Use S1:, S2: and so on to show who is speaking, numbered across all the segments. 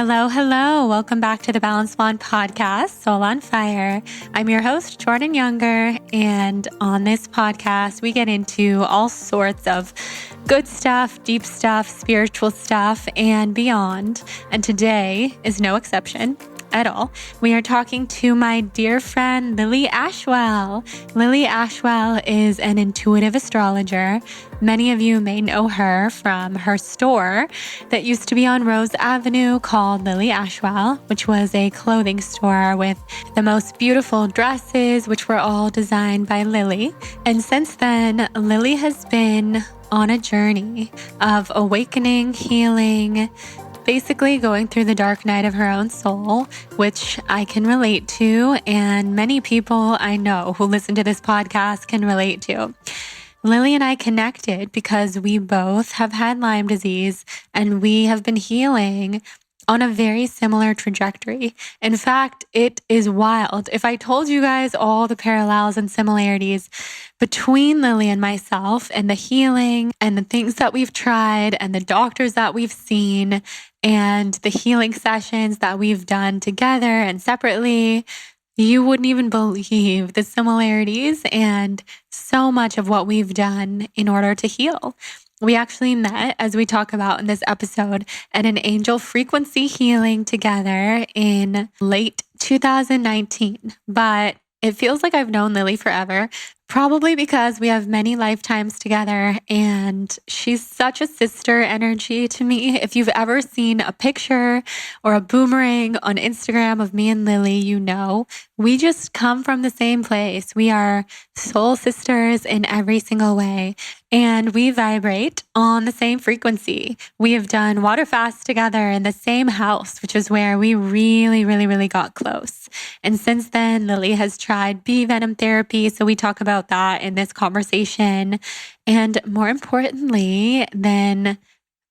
S1: Hello, hello. Welcome back to the Balanced Blonde podcast, Soul on Fire. I'm your host, Jordan Younger, and on this podcast, we get into all sorts of good stuff, deep stuff, spiritual stuff, and beyond. And today is no exception at all. We are talking to my dear friend, Lily Ashwell. Lily Ashwell is an intuitive astrologer. Many of you may know her from her store that used to be on Rose Avenue called Lily Ashwell, which was a clothing store with the most beautiful dresses, which were all designed by Lily. And since then, Lily has been on a journey of awakening, healing, basically going through the dark night of her own soul, which I can relate to, and many people I know who listen to this podcast can relate to. Lily and I connected because we both have had Lyme disease, and we have been healing on a very similar trajectory. In fact, it is wild. If I told you guys all the parallels and similarities between Lily and myself and the healing and the things that we've tried and the doctors that we've seen and the healing sessions that we've done together and separately, you wouldn't even believe the similarities and so much of what we've done in order to heal. We actually met, as we talk about in this episode, at an angel frequency healing together in late 2019. But it feels like I've known Lily forever, probably because we have many lifetimes together and she's such a sister energy to me. If you've ever seen a picture or a boomerang on Instagram of me and Lily, you know, we just come from the same place. We are soul sisters in every single way, and we vibrate on the same frequency. We have done water fasts together in the same house, which is where we really got close. And since then, Lily has tried Bee Venom therapy, so we talk about that in this conversation. And more importantly than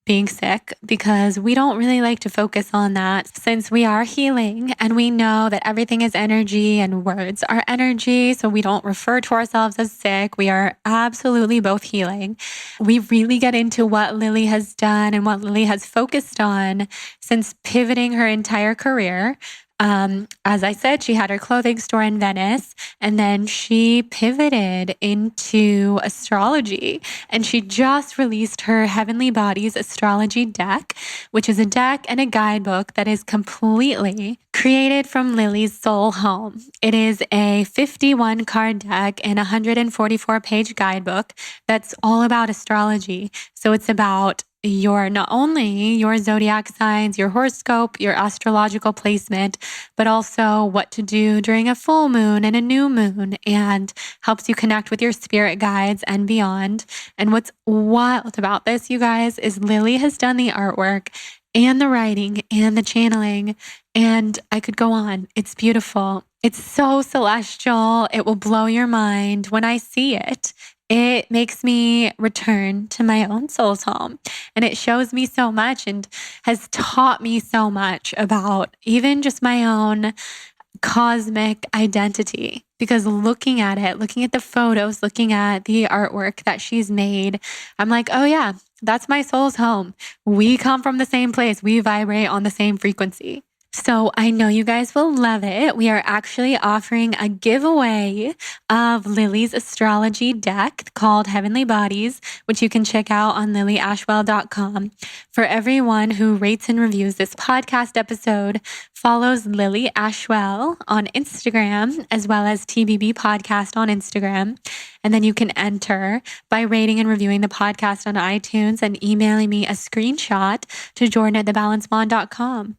S1: being sick, because we don't really like to focus on that since we are healing and we know that everything is energy and words are energy. So we don't refer to ourselves as sick. We are absolutely both healing. We really get into what Lily has done and what Lily has focused on since pivoting her entire career. As I said, she had her clothing store in Venice, and then she pivoted into astrology, and she just released her Heavenly Bodies astrology deck, which is a deck and a guidebook that is completely created from Lily's soul home. It is a 51 card deck and 144 page guidebook that's all about astrology. So it's about not only your zodiac signs, your horoscope, your astrological placement, but also what to do during a full moon and a new moon, and helps you connect with your spirit guides and beyond. And what's wild about this, you guys, is Lily has done the artwork and the writing and the channeling, and I could go on. It's beautiful. It's so celestial. It will blow your mind when I see it. It makes me return to my own soul's home, and it shows me so much and has taught me so much about even just my own cosmic identity. Because looking at it, looking at the photos, looking at the artwork that she's made, I'm like, oh yeah, that's my soul's home. We come from the same place. We vibrate on the same frequency. So I know you guys will love it. We are actually offering a giveaway of Lily's astrology deck called Heavenly Bodies, which you can check out on lilyashwell.com. For everyone who rates and reviews this podcast episode, follows Lily Ashwell on Instagram, as well as TBB Podcast on Instagram. And then you can enter by rating and reviewing the podcast on iTunes and emailing me a screenshot to jordan@thebalancedblonde.com.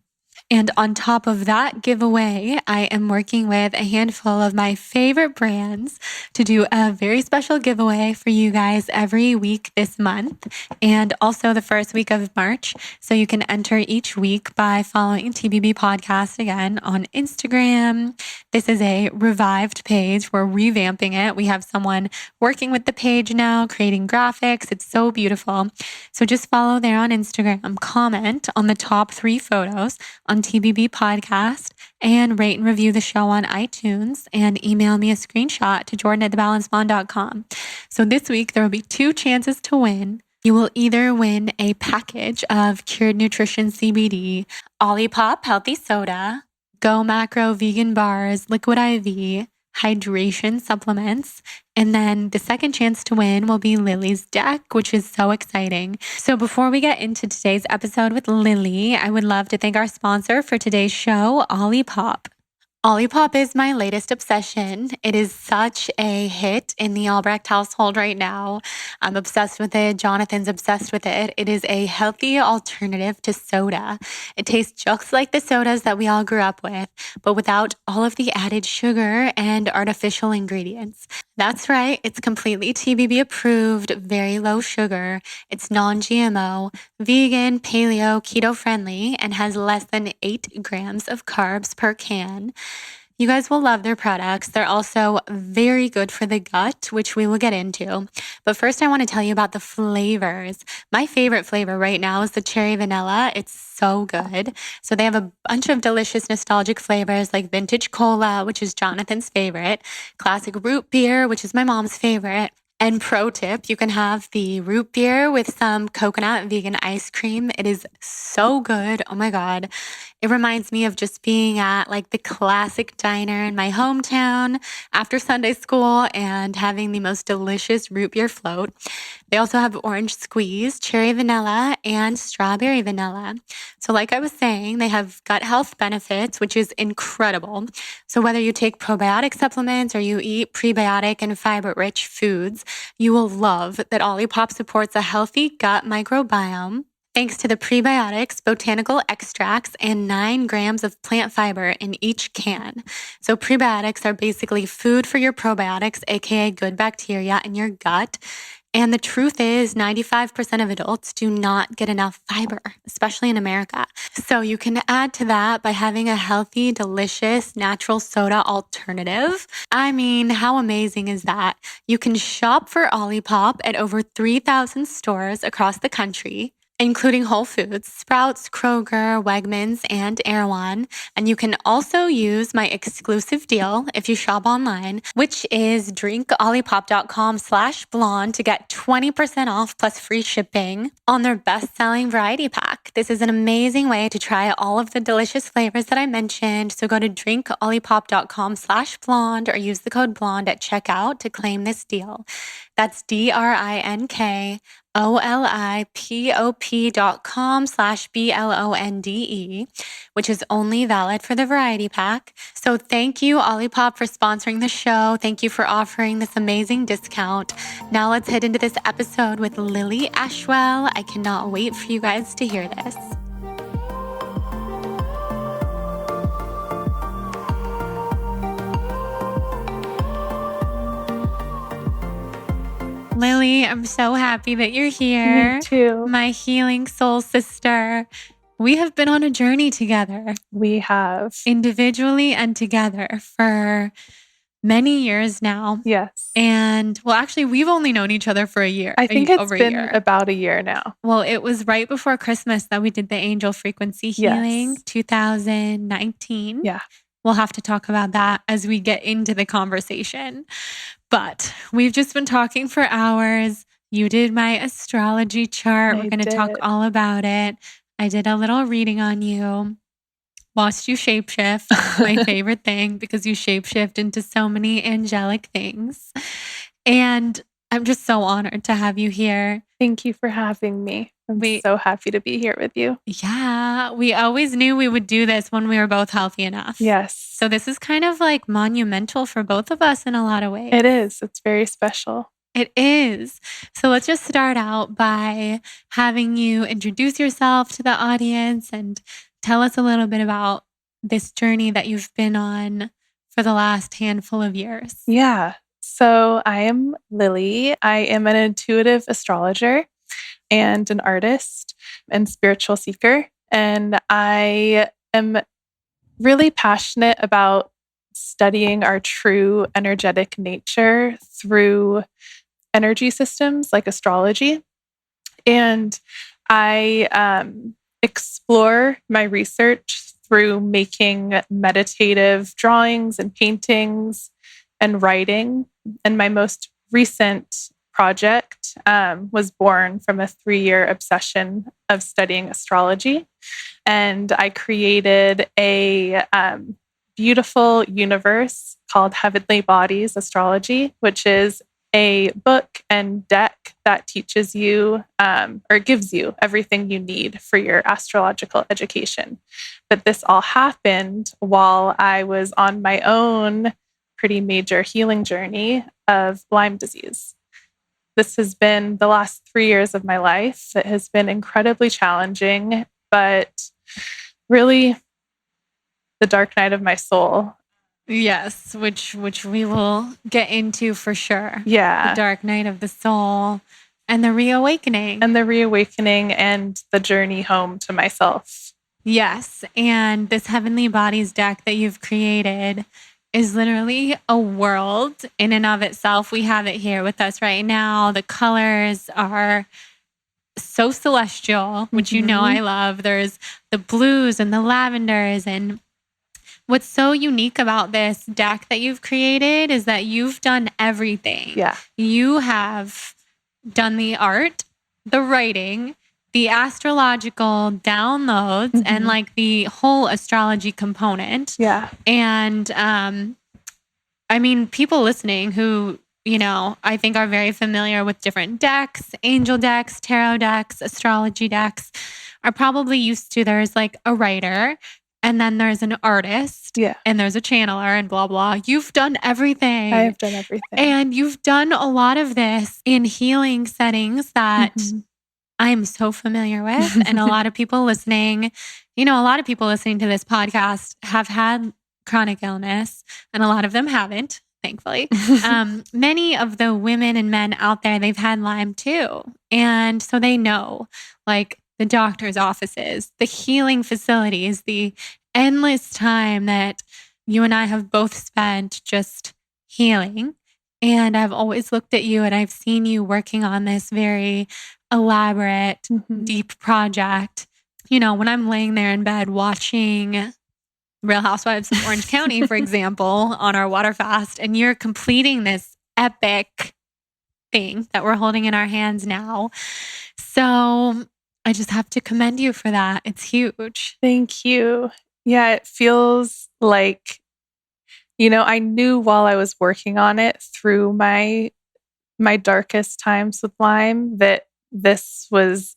S1: And on top of that giveaway, I am working with a handful of my favorite brands to do a very special giveaway for you guys every week this month, and also the first week of March. So you can enter each week by following TBB Podcast again on Instagram. This is a revived page. We're revamping it. We have someone working with the page now, creating graphics. It's so beautiful. So just follow there on Instagram, comment on the top 3 photos on TBB Podcast, and rate and review the show on iTunes, and email me a screenshot to jordan@thebalancedblonde.com. So this week there will be 2 chances to win you will either win a package of Cured Nutrition CBD, Olipop Healthy Soda, Go Macro Vegan Bars, Liquid IV, hydration supplements, and then the second chance to win will be Lily's deck, which is so exciting. So before we get into today's episode with Lily, I would love to thank our sponsor for today's show, Olipop. Olipop is my latest obsession. It is such a hit in the Albrecht household right now. I'm obsessed with it. Jonathan's obsessed with it. It is a healthy alternative to soda. It tastes just like the sodas that we all grew up with, but without all of the added sugar and artificial ingredients. That's right. It's completely TBB approved, very low sugar. It's non-GMO, vegan, paleo, keto friendly, and has less than 8 grams of carbs per can. You guys will love their products. They're also very good for the gut, which we will get into. But first, I want to tell you about the flavors. My favorite flavor right now is the cherry vanilla. It's so good. So they have a bunch of delicious nostalgic flavors like vintage cola, which is Jonathan's favorite, classic root beer, which is my mom's favorite. And pro tip, you can have the root beer with some coconut vegan ice cream. It is so good. Oh my God. It reminds me of just being at like the classic diner in my hometown after Sunday school and having the most delicious root beer float. They also have orange squeeze, cherry vanilla, and strawberry vanilla. So like I was saying, they have gut health benefits, which is incredible. So whether you take probiotic supplements or you eat prebiotic and fiber-rich foods, you will love that Olipop supports a healthy gut microbiome thanks to the prebiotics, botanical extracts, and 9 grams of plant fiber in each can. So prebiotics are basically food for your probiotics, aka good bacteria in your gut. And the truth is 95% of adults do not get enough fiber, especially in America. So you can add to that by having a healthy, delicious, natural soda alternative. I mean, how amazing is that? You can shop for Olipop at over 3,000 stores across the country, including Whole Foods, Sprouts, Kroger, Wegmans, and Erewhon. And you can also use my exclusive deal if you shop online, which is drinkolipop.com/blonde to get 20% off plus free shipping on their best-selling variety pack. This is an amazing way to try all of the delicious flavors that I mentioned. So go to drinkolipop.com/blonde or use the code blonde at checkout to claim this deal. That's DRINKOLIPOP.com/BLONDE, which is only valid for the variety pack. So thank you, Olipop, for sponsoring the show. Thank you for offering this amazing discount. Now let's head into this episode with Lily Ashwell. I cannot wait for you guys to hear this. Lily, I'm so happy that you're here.
S2: Me too.
S1: My healing soul sister. We have been on a journey together.
S2: We have.
S1: Individually and together for many years now.
S2: Yes.
S1: And well, actually, we've only known each other for a year.
S2: I think it's
S1: over
S2: been
S1: a year.
S2: about a year now.
S1: Well, it was right before Christmas that we did the angel frequency healing,
S2: Yes.
S1: 2019.
S2: Yeah.
S1: We'll have to talk about that as we get into the conversation. But we've just been talking for hours. You did my astrology chart. We're going to talk all about it. I did a little reading on you. Watched you shapeshift, my favorite thing, because you shapeshift into so many angelic things. And I'm just so honored to have you here.
S2: Thank you for having me. I'm so happy to be here with you.
S1: Yeah, we always knew we would do this when we were both healthy enough.
S2: Yes.
S1: So this is kind of like monumental for both of us in a lot of ways.
S2: It is. It's very special.
S1: It is. So let's just start out by having you introduce yourself to the audience and tell us a little bit about this journey that you've been on for the last handful of years.
S2: Yeah. So I am Lily. I am an intuitive astrologer and an artist and spiritual seeker. And I am really passionate about studying our true energetic nature through energy systems like astrology. And I explore my research through making meditative drawings and paintings and writing. And my most recent project was born from a 3-year obsession of studying astrology. And I created a beautiful universe called Heavenly Bodies Astrology, which is a book and deck that teaches you or gives you everything you need for your astrological education. But this all happened while I was on my own pretty major healing journey of Lyme disease. This has been the last 3 years of my life. It has been incredibly challenging, but really the dark night of my soul.
S1: Yes, which we will get into for sure.
S2: Yeah.
S1: The dark night of the soul and the reawakening.
S2: And the journey home to myself.
S1: Yes. And this Heavenly Bodies deck that you've created is literally a world in and of itself. We have it here with us right now. The colors are so celestial, which you know I love. There's the blues and the lavenders. And what's so unique about this deck that you've created is that you've done everything.
S2: Yeah.
S1: You have done the art, the writing, the astrological downloads, and like the whole astrology component.
S2: Yeah.
S1: And I mean, people listening who, you know, I think are very familiar with different decks, angel decks, tarot decks, astrology decks, are probably used to there's like a writer, and then there's an artist, and there's a channeler, and blah, blah. You've done everything.
S2: I have done everything.
S1: And you've done a lot of this in healing settings that I'm so familiar with. And a lot of people listening, you know, a lot of people listening to this podcast have had chronic illness, and a lot of them haven't, thankfully. Many of the women and men out there, they've had Lyme too. And so they know, like, the doctor's offices, the healing facilities, the endless time that you and I have both spent just healing. And I've always looked at you and I've seen you working on this very elaborate, deep project. You know, when I'm laying there in bed watching Real Housewives of Orange County, for example, on our water fast, and you're completing this epic thing that we're holding in our hands now. So I just have to commend you for that. It's huge.
S2: Thank you. Yeah, it feels like, you know, I knew while I was working on it through my darkest times with Lyme that this was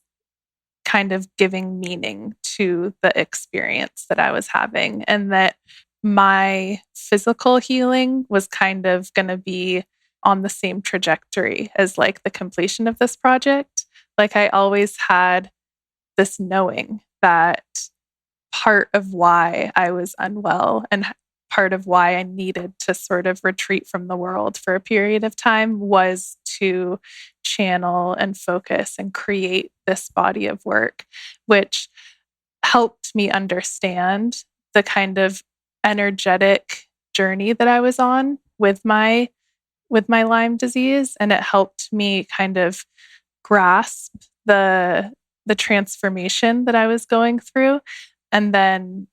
S2: kind of giving meaning to the experience that I was having, and that my physical healing was kind of going to be on the same trajectory as like the completion of this project. Like, I always had this knowing that part of why I was unwell and part of why I needed to sort of retreat from the world for a period of time was to channel and focus and create this body of work, which helped me understand the kind of energetic journey that I was on with my Lyme disease. And it helped me kind of grasp the transformation that I was going through. And then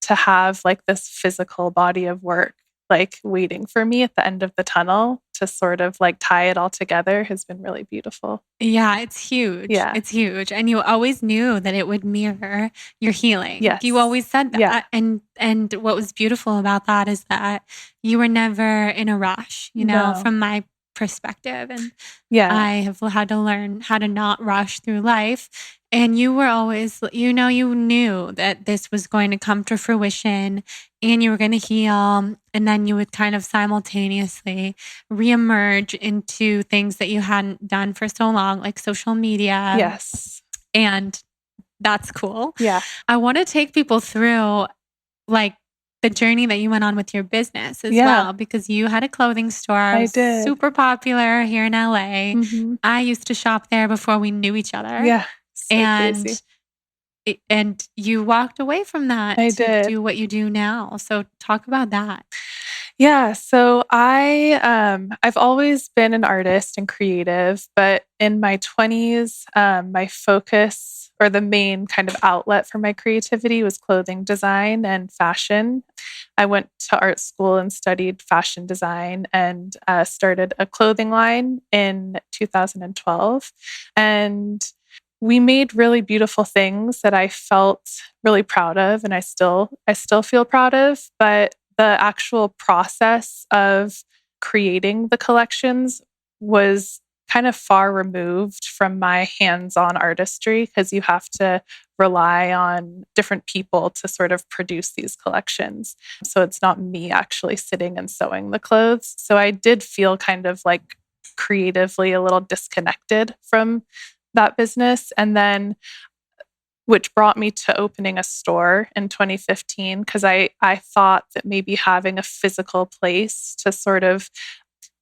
S2: to have like this physical body of work, like waiting for me at the end of the tunnel to sort of like tie it all together has been really beautiful.
S1: Yeah, it's huge.
S2: Yeah.
S1: It's huge. And you always knew that it would mirror your healing.
S2: Yes.
S1: You always said that.
S2: Yeah.
S1: And what was beautiful about that is that you were never in a rush, you know, from my perspective. And I have had to learn how to not rush through life. And you were always, you know, you knew that this was going to come to fruition and you were going to heal. And then you would kind of simultaneously reemerge into things that you hadn't done for so long, like social media.
S2: Yes.
S1: And that's cool.
S2: Yeah.
S1: I want to take people through like the journey that you went on with your business as well, because you had a clothing store.
S2: I did.
S1: Super popular here in LA. I used to shop there before we knew each other.
S2: Yeah. So crazy.
S1: And you walked away from that
S2: I
S1: to
S2: did.
S1: do what you do now. So talk about that.
S2: Yeah, so I've always been an artist and creative, but in my 20s, my focus or the main kind of outlet for my creativity was clothing design and fashion. I went to art school and studied fashion design and started a clothing line in 2012. And we made really beautiful things that I felt really proud of, and I still feel proud of. But the actual process of creating the collections was kind of far removed from my hands-on artistry because you have to rely on different people to sort of produce these collections. So it's not me actually sitting and sewing the clothes. So I did feel kind of like creatively a little disconnected from that business. And then, which brought me to opening a store in 2015, because I thought that maybe having a physical place to sort of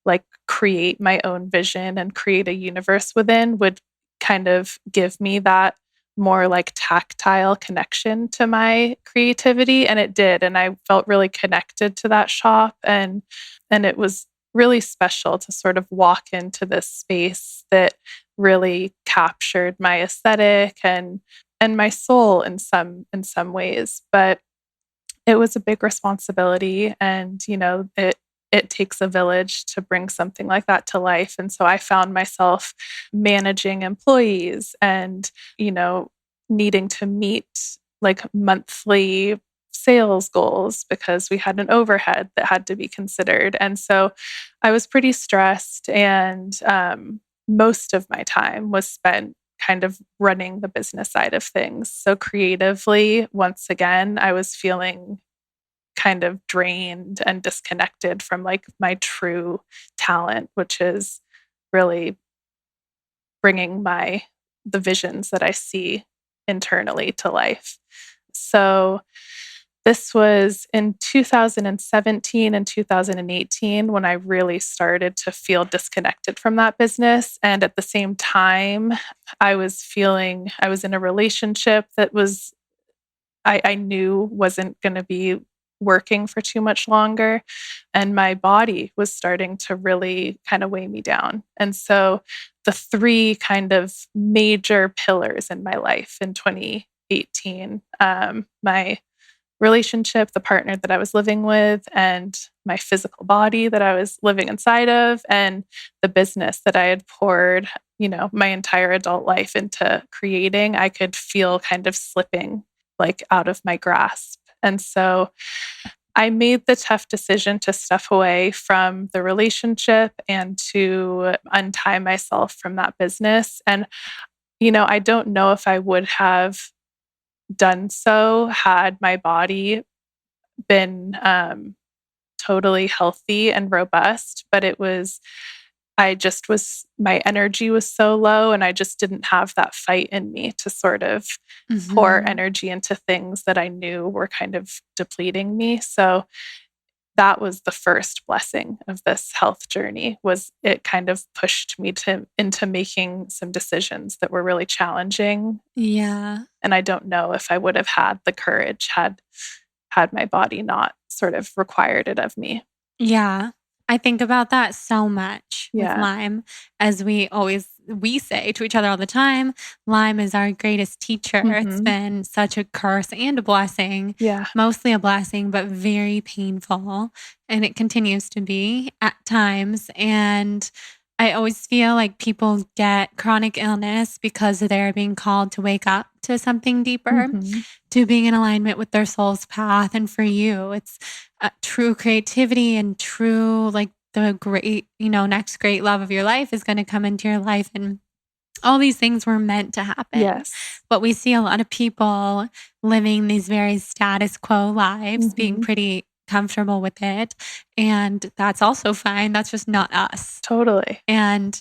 S2: like create my own vision and create a universe within would kind of give me that more like tactile connection to my creativity, and it did. And I felt really connected to that shop, and it was really special to sort of walk into this space that really captured my aesthetic and my soul in some ways. But it was a big responsibility, and it takes a village to bring something like that to life. And so I found myself managing employees and needing to meet like monthly sales goals because we had an overhead that had to be considered. And so I was pretty stressed, and most of my time was spent kind of running the business side of things. So creatively, once again, I was feeling kind of drained and disconnected from like my true talent, which is really bringing the visions that I see internally to life. So this was in 2017 and 2018 when I really started to feel disconnected from that business. And at the same time, I was in a relationship that I knew wasn't going to be working for too much longer. And my body was starting to really kind of weigh me down. And so the three kind of major pillars in my life in 2018, my relationship, the partner that I was living with, and my physical body that I was living inside of, and the business that I had poured, my entire adult life into creating, I could feel kind of slipping like out of my grasp. And so I made the tough decision to step away from the relationship and to untie myself from that business. And, I don't know if I would have done so had my body been totally healthy and robust, but my energy was so low, and I just didn't have that fight in me to sort of pour energy into things that I knew were kind of depleting me. So that was the first blessing of this health journey, was it kind of pushed me into making some decisions that were really challenging.
S1: Yeah.
S2: And I don't know if I would have had the courage had my body not sort of required it of me.
S1: Yeah. I think about that so much with
S2: Yeah.
S1: Lyme, as we say to each other all the time, Lyme is our greatest teacher. It's been such a curse and a blessing.
S2: Yeah.
S1: Mostly a blessing, but very painful. And it continues to be at times. And I always feel like people get chronic illness because they're being called to wake up to something deeper, to being in alignment with their soul's path. And for you, it's true creativity and true, like the great, next great love of your life is going to come into your life. And all these things were meant to happen.
S2: Yes.
S1: But we see a lot of people living these very status quo lives, being pretty comfortable with it. And that's also fine. That's just not us.
S2: Totally.
S1: And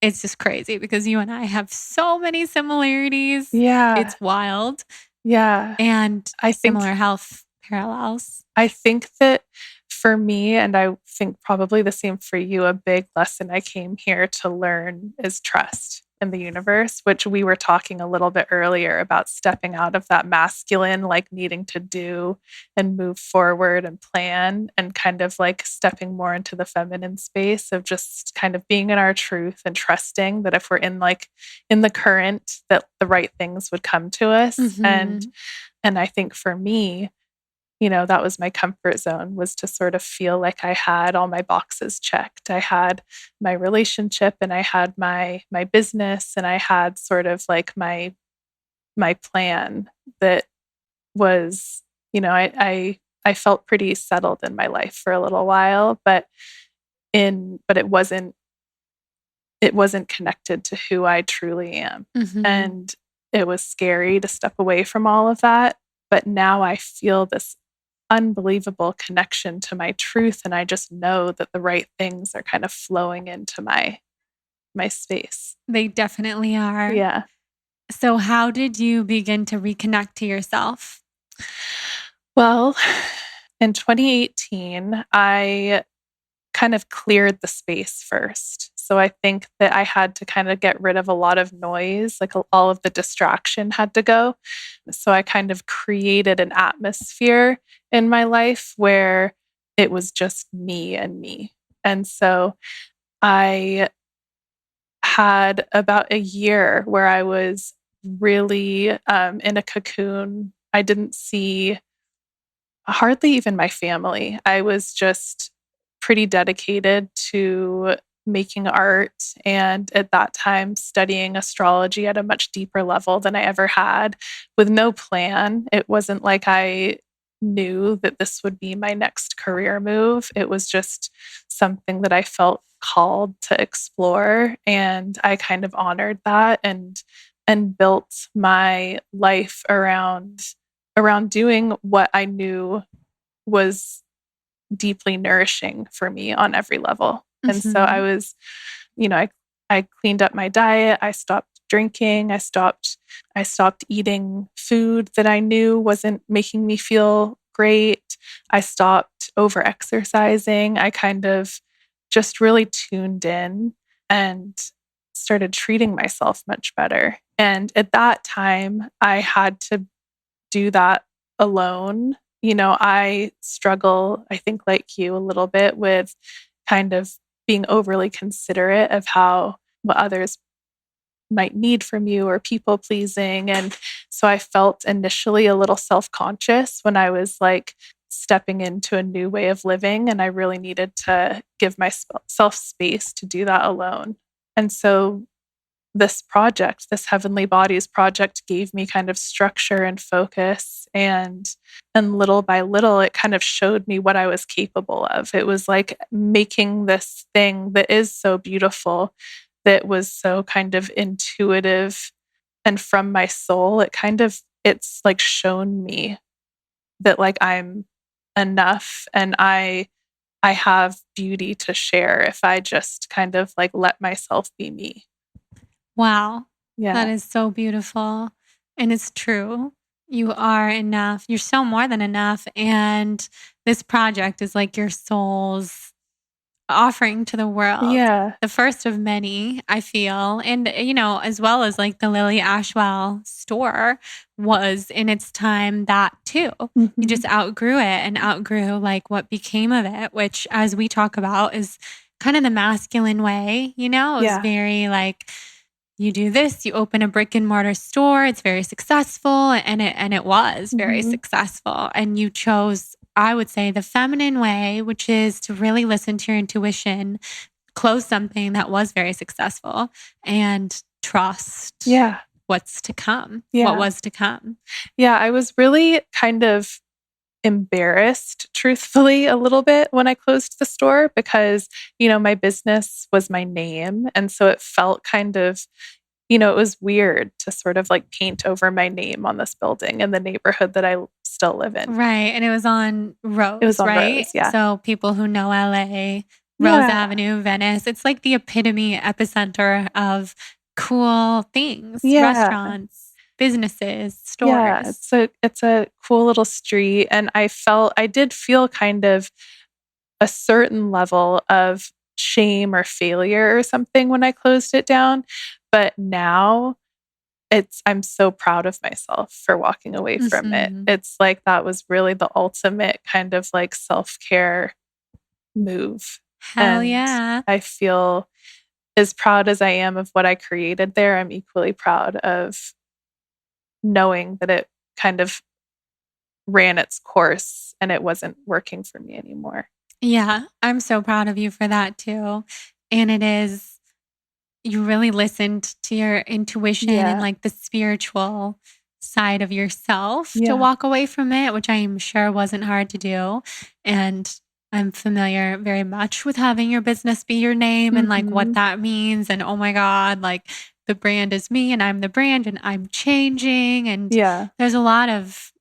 S1: it's just crazy because you and I have so many similarities.
S2: Yeah.
S1: It's wild.
S2: Yeah.
S1: And
S2: I think
S1: similar health parallels.
S2: I think that for me, and I think probably the same for you, a big lesson I came here to learn is trust. in the universe, which we were talking a little bit earlier about stepping out of that masculine, like needing to do and move forward and plan, and kind of like stepping more into the feminine space of just kind of being in our truth and trusting that if we're in the current, that the right things would come to us.
S1: Mm-hmm.
S2: And I think for me, that was my comfort zone, was to sort of feel like I had all my boxes checked. I had my relationship, and I had my business, and I had sort of like my plan that was, I felt pretty settled in my life for a little while, but it wasn't connected to who I truly am.
S1: Mm-hmm.
S2: And it was scary to step away from all of that. But now I feel this unbelievable connection to my truth, and I just know that the right things are kind of flowing into my space.
S1: They definitely are.
S2: Yeah.
S1: So how did you begin to reconnect to yourself?
S2: Well, in 2018, I kind of cleared the space first. So I think that I had to kind of get rid of a lot of noise, like all of the distraction had to go. So I kind of created an atmosphere in my life where it was just me and me. And so I had about a year where I was really in a cocoon. I didn't see hardly even my family. I was just pretty dedicated to making art, and at that time studying astrology at a much deeper level than I ever had, with no plan. It wasn't like I knew that this would be my next career move. It was just something that I felt called to explore, and I kind of honored that and built my life around doing what I knew was deeply nourishing for me on every level.
S1: Mm-hmm.
S2: And so I was, I cleaned up my diet. I stopped drinking. I stopped eating food that I knew wasn't making me feel great. I stopped over exercising. I kind of just really tuned in and started treating myself much better. And at that time, I had to do that alone. I struggle, I think, like you, a little bit with kind of being overly considerate of what others might need from you, or people pleasing. And so I felt initially a little self-conscious when I was like stepping into a new way of living, and I really needed to give myself space to do that alone. And so this Heavenly Bodies project, gave me kind of structure and focus, and little by little it kind of showed me what I was capable of. It was like making this thing that is so beautiful, that was so kind of intuitive and from my soul. It's like shown me that like I'm enough, and I have beauty to share if I just kind of like let myself be me.
S1: Wow.
S2: Yeah.
S1: That is so beautiful. And it's true. You are enough. You're so more than enough. And this project is like your soul's offering to the world.
S2: Yeah.
S1: The first of many, I feel. And, as well as like the Lily Ashwell store was in its time, that too.
S2: Mm-hmm.
S1: You just outgrew it and outgrew like what became of it, which, as we talk about, is kind of the masculine way, It's very like, you do this, you open a brick and mortar store, it's very successful, and it was very successful. And you chose, I would say, the feminine way, which is to really listen to your intuition, close something that was very successful, and trust what's to come, what was to come.
S2: Yeah, I was really kind of embarrassed, truthfully, a little bit when I closed the store, because, my business was my name. And so it felt kind of, it was weird to sort of like paint over my name on this building in the neighborhood that I still live in.
S1: Right. And it was on Rose,
S2: It was on
S1: right?
S2: Rose, yeah.
S1: So people who know LA, Rose Avenue, Venice, it's like the epitome epicenter of cool things, restaurants, businesses, stores.
S2: Yeah, it's a cool little street. And I did feel kind of a certain level of shame or failure or something when I closed it down. But now I'm so proud of myself for walking away from it. It's like that was really the ultimate kind of like self-care move.
S1: Hell yeah.
S2: I feel as proud as I am of what I created there, I'm equally proud of knowing that it kind of ran its course and it wasn't working for me anymore.
S1: Yeah, I'm so proud of you for that too. And it is, you really listened to your intuition and like the spiritual side of yourself to walk away from it, which I am sure wasn't hard to do. And I'm familiar very much with having your business be your name and like what that means. And oh my God, like the brand is me and I'm the brand and I'm changing. And there's a lot of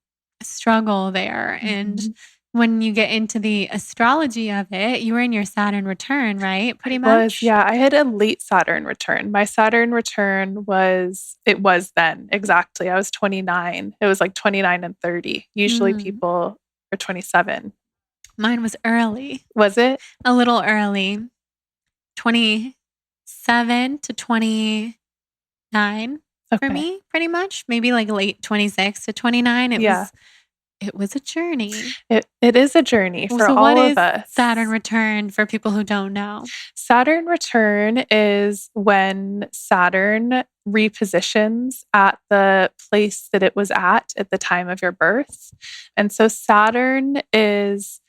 S1: struggle there. And when you get into the astrology of it, you were in your Saturn return, right? Pretty much.
S2: I had a late Saturn return. My Saturn return was then exactly. I was 29. It was like 29 and 30. Usually people are 27.
S1: Mine was early.
S2: Was it?
S1: A little early. 27 to 29 for me, pretty much. Maybe like late 26 to 29. It was a journey.
S2: It is a journey for all of us.
S1: Saturn return for people who don't know?
S2: Saturn return is when Saturn repositions at the place that it was at the time of your birth. And so Saturn is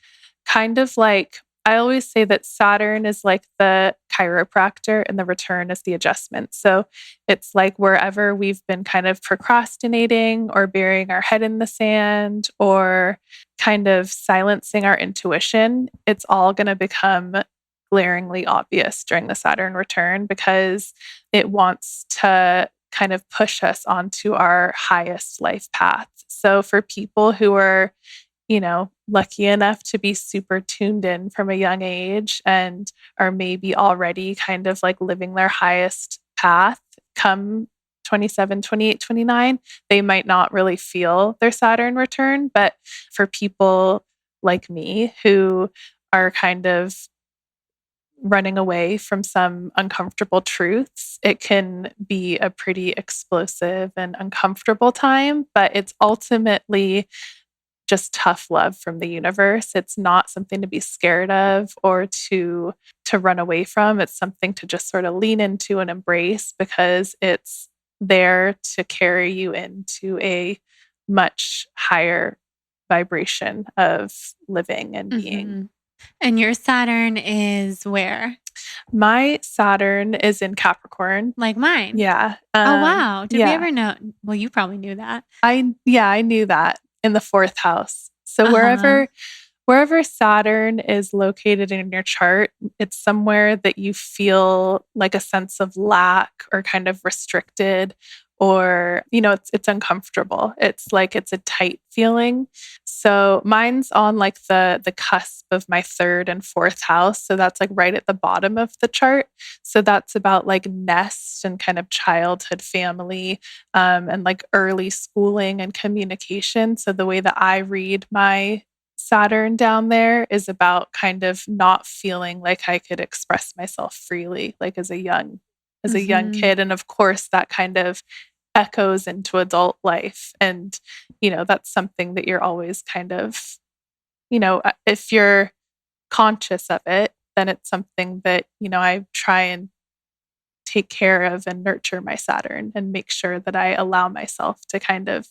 S2: kind of like, I always say that Saturn is like the chiropractor and the return is the adjustment. So it's like wherever we've been kind of procrastinating or burying our head in the sand or kind of silencing our intuition, it's all going to become glaringly obvious during the Saturn return because it wants to kind of push us onto our highest life path. So for people who are lucky enough to be super tuned in from a young age and are maybe already kind of like living their highest path come 27, 28, 29, they might not really feel their Saturn return. But for people like me who are kind of running away from some uncomfortable truths, it can be a pretty explosive and uncomfortable time, but it's ultimately just tough love from the universe. It's not something to be scared of or to run away from. It's something to just sort of lean into and embrace because it's there to carry you into a much higher vibration of living and being.
S1: And your Saturn is where?
S2: My Saturn is in Capricorn.
S1: Like mine?
S2: Yeah.
S1: Oh, wow. Did we ever know? Well, you probably knew that.
S2: I knew that. In the 4th house. So wherever Saturn is located in your chart, it's somewhere that you feel like a sense of lack or kind of restricted or, it's uncomfortable. It's like it's a tight feeling. So mine's on like the cusp of my 3rd and 4th house. So that's like right at the bottom of the chart. So that's about like nest and kind of childhood family and like early schooling and communication. So the way that I read my Saturn down there is about kind of not feeling like I could express myself freely, like as a young kid. And of course, that kind of echoes into adult life. And, that's something that you're always kind of, if you're conscious of it, then it's something that, I try and take care of and nurture my Saturn and make sure that I allow myself to kind of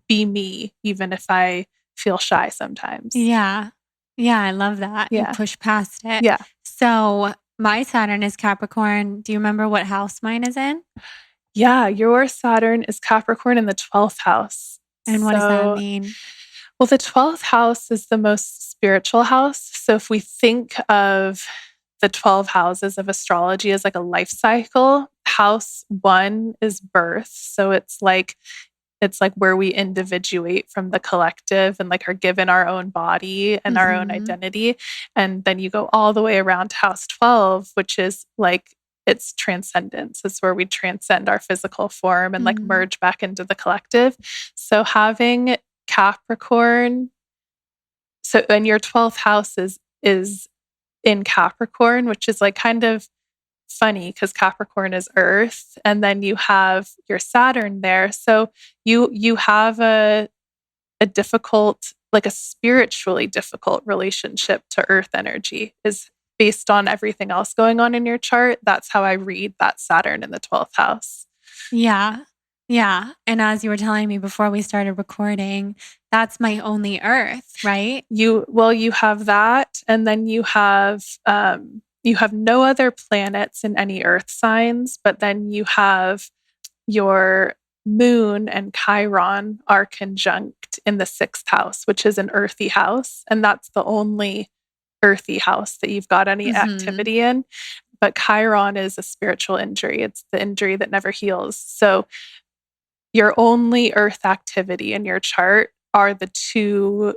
S2: be me, even if I feel shy sometimes.
S1: Yeah. Yeah, I love that. You push past it.
S2: Yeah.
S1: So my Saturn is Capricorn. Do you remember what house mine is in?
S2: Yeah, your Saturn is Capricorn in the 12th house.
S1: And what does that mean?
S2: Well, the 12th house is the most spiritual house. So if we think of the 12 houses of astrology as like a life cycle, house 1 is birth. So it's like where we individuate from the collective and like are given our own body and our own identity. And then you go all the way around to house 12, which is like it's transcendence. It's where we transcend our physical form and like merge back into the collective. So having Capricorn, and your 12th house is in Capricorn, which is like kind of funny because Capricorn is earth, and then you have your Saturn there. So you have a difficult, like a spiritually difficult relationship to earth energy is based on everything else going on in your chart. That's how I read that Saturn in the 12th house.
S1: Yeah. Yeah. And as you were telling me before we started recording, that's my only earth, right?
S2: You have that, and then you have no other planets in any earth signs, but then you have your moon and Chiron are conjunct in the 6th house, which is an earthy house. And that's the only earthy house that you've got any activity in. But Chiron is a spiritual injury. It's the injury that never heals. So your only earth activity in your chart are the two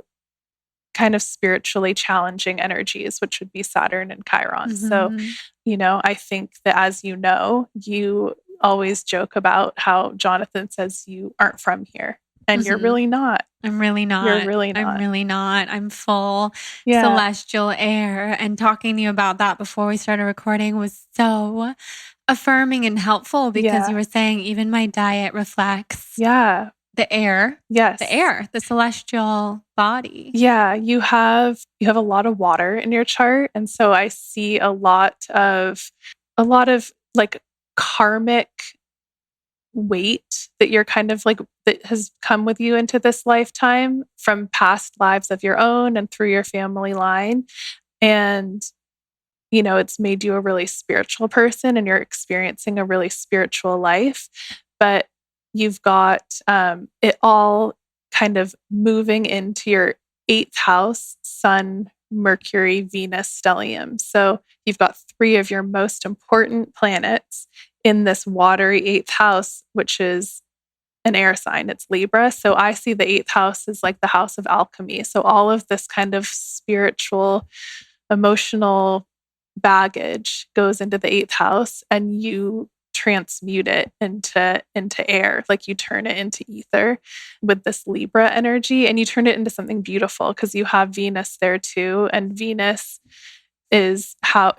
S2: kind of spiritually challenging energies, which would be Saturn and Chiron. So, I think that, as you always joke about how Jonathan says you aren't from here, and you're really not.
S1: I'm really not.
S2: You're really not.
S1: I'm really not. I'm full celestial air. And talking to you about that before we started recording was so affirming and helpful because you were saying even my diet reflects the air.
S2: Yes.
S1: The air, the celestial body.
S2: Yeah, you have a lot of water in your chart. And so I see a lot of like karmic weight that you're kind of like, that has come with you into this lifetime from past lives of your own and through your family line. And it's made you a really spiritual person, and you're experiencing a really spiritual life. But you've got it all kind of moving into your 8th house, Sun, Mercury, Venus, stellium. So you've got 3 of your most important planets in this watery 8th house, which is an air sign. It's Libra. So I see the 8th house as like the house of alchemy. So all of this kind of spiritual, emotional baggage goes into the 8th house, and you transmute it into air. Like you turn it into ether with this Libra energy, and you turn it into something beautiful because you have Venus there too. And Venus is how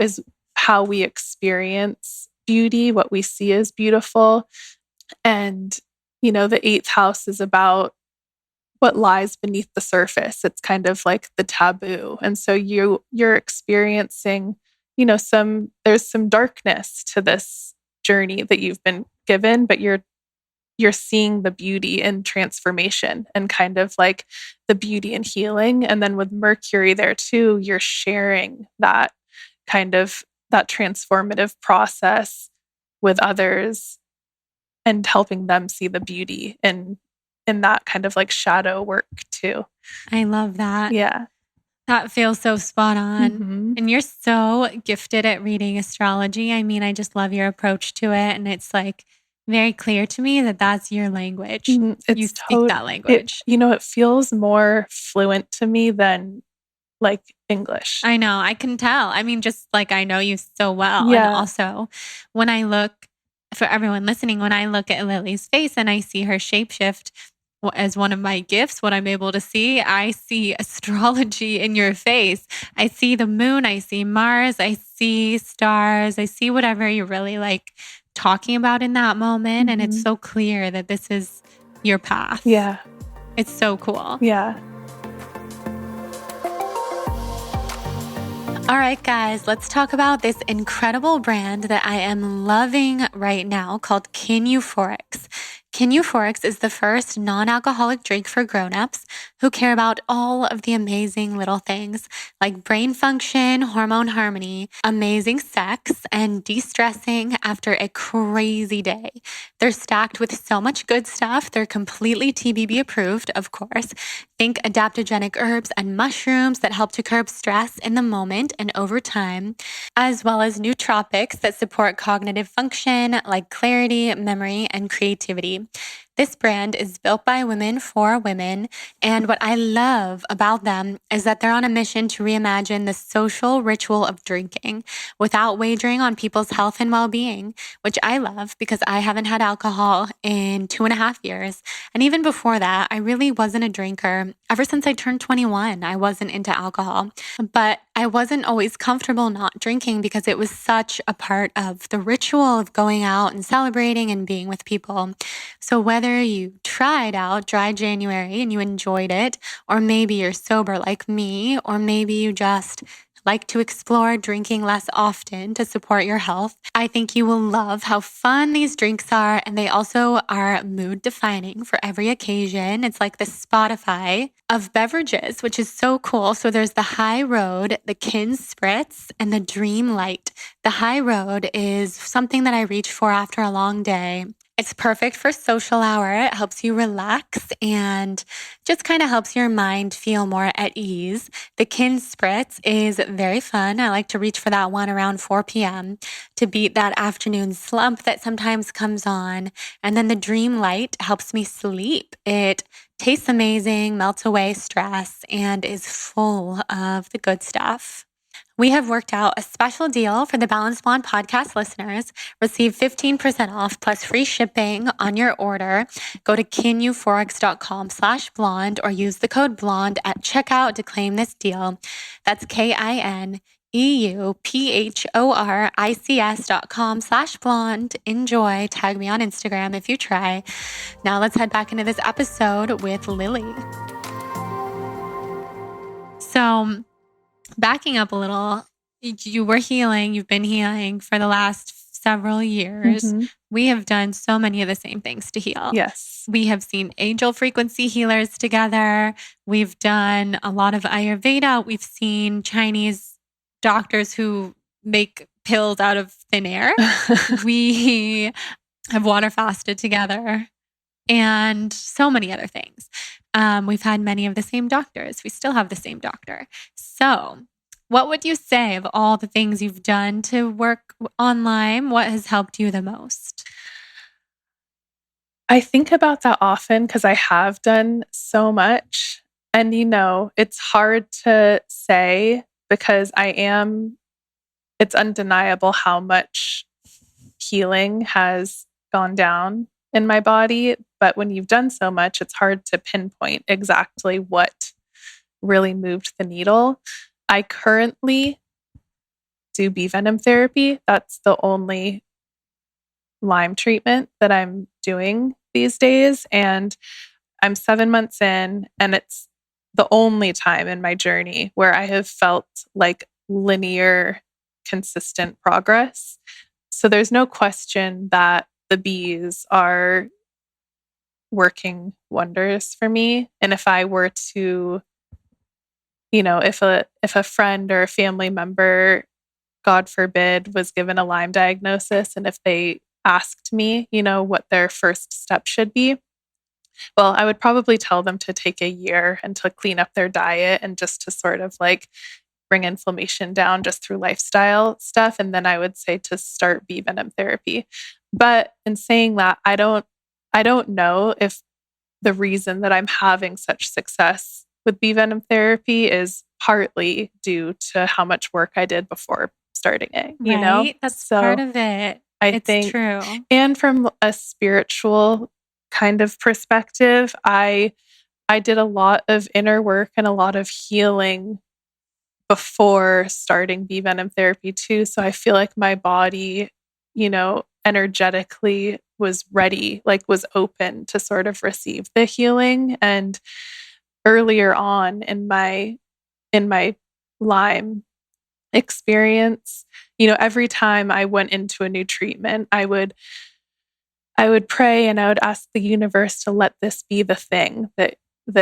S2: we experience beauty, what we see as beautiful. And the 8th house is about what lies beneath the surface. It's kind of like the taboo. And so you're experiencing, there's some darkness to this journey that you've been given, but you're seeing the beauty in transformation and kind of like the beauty in healing. And then with Mercury there too, you're sharing that kind of that transformative process with others and helping them see the beauty in that kind of like shadow work too.
S1: I love that.
S2: Yeah.
S1: That feels so spot on. And you're so gifted at reading astrology. I mean, I just love your approach to it. And it's like very clear to me that that's your language. You speak that language.
S2: It feels more fluent to me than like English.
S1: I know. I can tell. I mean, just like I know you so well. Yeah. And also when I look, for everyone listening, when I look at Lily's face and I see her shapeshift as one of my gifts, what I'm able to see, I see astrology in your face. I see the moon, I see Mars, I see stars, I see whatever you're really like talking about in that moment. And it's so clear that this is your path.
S2: Yeah.
S1: It's so cool.
S2: Yeah.
S1: All right, guys, let's talk about this incredible brand that I am loving right now called Euphorics. Euphorics is the first non-alcoholic drink for grown-ups who care about all of the amazing little things like brain function, hormone harmony, amazing sex, and de-stressing after a crazy day. They're stacked with so much good stuff. They're completely TBB approved, of course. Think adaptogenic herbs and mushrooms that help to curb stress in the moment and over time, as well as nootropics that support cognitive function like clarity, memory, and creativity. This brand is built by women for women, and what I love about them is that they're on a mission to reimagine the social ritual of drinking without wagering on people's health and well-being, which I love because I haven't had alcohol in 2.5 years. And even before that, I really wasn't a drinker. Ever since I turned 21, I wasn't into alcohol, but I wasn't always comfortable not drinking because it was such a part of the ritual of going out and celebrating and being with people. So whether you tried out Dry January and you enjoyed it, or maybe you're sober like me, or maybe you just like to explore drinking less often to support your health, I think you will love how fun these drinks are. And they also are mood defining for every occasion. It's like the Spotify of beverages, which is so cool. So there's the High Road, the Kin Spritz, and the Dream Light. The High Road is something that I reach for after a long day. It's perfect for social hour. It helps you relax and just kind of helps your mind feel more at ease. The Kin Spritz is very fun. I like to reach for that one around 4 p.m. to beat that afternoon slump that sometimes comes on. And then the Dream Light helps me sleep. It tastes amazing, melts away stress, and is full of the good stuff. We have worked out a special deal for the Balanced Blonde podcast listeners. Receive 15% off plus free shipping on your order. Go to kineuphorics.com/blonde or use the code blonde at checkout to claim this deal. That's KINEUPHORICS.com/blonde. Enjoy. Tag me on Instagram if you try. Now let's head back into this episode with Lily. So, backing up a little, you were healing, you've been healing for the last several years.
S2: Mm-hmm.
S1: We have done so many of the same things to heal.
S2: Yes.
S1: We have seen angel frequency healers together. We've done a lot of Ayurveda. We've seen Chinese doctors who make pills out of thin air. We have water fasted together and so many other things. We've had many of the same doctors. We still have the same doctor. So what would you say of all the things you've done to work on Lyme? What has helped you the most?
S2: I think about that often because I have done so much. And, it's hard to say because it's undeniable how much healing has gone down in my body. But when you've done so much, it's hard to pinpoint exactly what really moved the needle. I currently do Bee Venom therapy. That's the only Lyme treatment that I'm doing these days. And I'm 7 months in, and it's the only time in my journey where I have felt like linear, consistent progress. So there's no question that the bees are working wonders for me. And if I were to, if a friend or a family member, God forbid, was given a Lyme diagnosis, and if they asked me, what their first step should be, well, I would probably tell them to take a year and to clean up their diet and just to sort of like bring inflammation down just through lifestyle stuff. And then I would say to start Bee Venom therapy. But in saying that, I don't know if the reason that I'm having such success with Bee Venom therapy is partly due to how much work I did before starting it,
S1: Right? That's
S2: so
S1: part of it.
S2: I think,
S1: true.
S2: And from a spiritual kind of perspective, I did a lot of inner work and a lot of healing before starting Bee Venom therapy too. So I feel like my body, energetically was ready, like was open to sort of receive the healing. And earlier on in my Lyme experience, every time I went into a new treatment, I would pray and I would ask the universe to let this be the thing that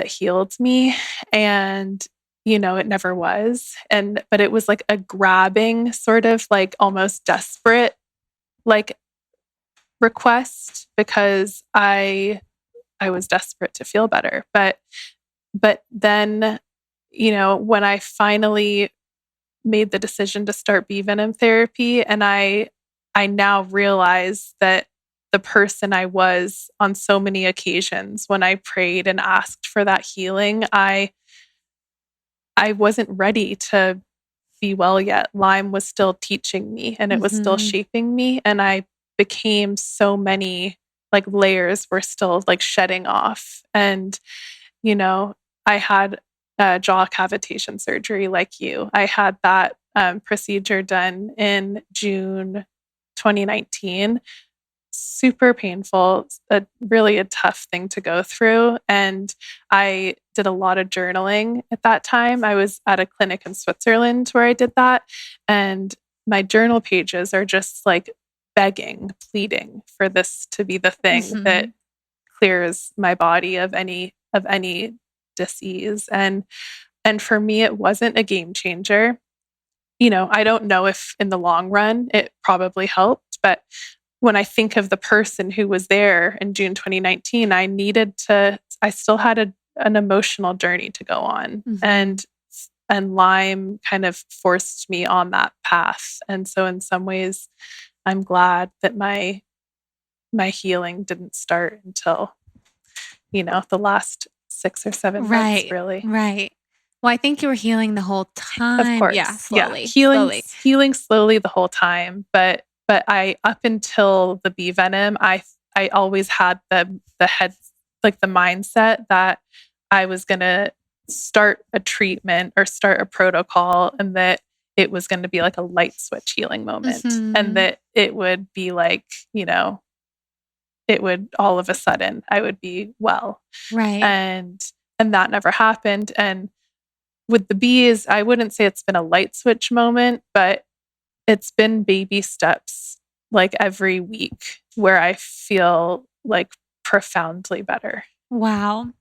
S2: healed me. And it never was. But it was like a grabbing, sort of like almost desperate, like request, because I was desperate to feel better. But then, when I finally made the decision to start Bee Venom therapy, and I now realize that the person I was on so many occasions when I prayed and asked for that healing. I wasn't ready to be well yet. Lyme was still teaching me and it was still shaping me. And I became so many like layers were still like shedding off. And, you know, I had jaw cavitation surgery like you. I had that procedure done in June 2019. Super painful, really a tough thing to go through. And I did a lot of journaling at that time. I was at a clinic in Switzerland where I did that. And my journal pages are just like begging, pleading for this to be the thing that clears my body of any disease. And for me, it wasn't a game changer. You know, I don't know if in the long run it probably helped, but when I think of the person who was there in June 2019, I still had an emotional journey to go on. And Lyme kind of forced me on that path. And so in some ways, I'm glad that my healing didn't start until, you know, the last 6 or 7 months, really.
S1: Right. Well, I think you were healing the whole time.
S2: Of course.
S1: Yeah, slowly.
S2: Healing slowly the whole time. But I, up until the Bee Venom, I always had the head, like the mindset that I was going to start a treatment or start a protocol, and that it was going to be like a light switch healing moment, and that it would be like, you know, it would all of a sudden I would be well.
S1: Right.
S2: And that never happened. And with the bees, I wouldn't say it's been a light switch moment, but it's been baby steps like every week where I feel like profoundly better.
S1: Wow.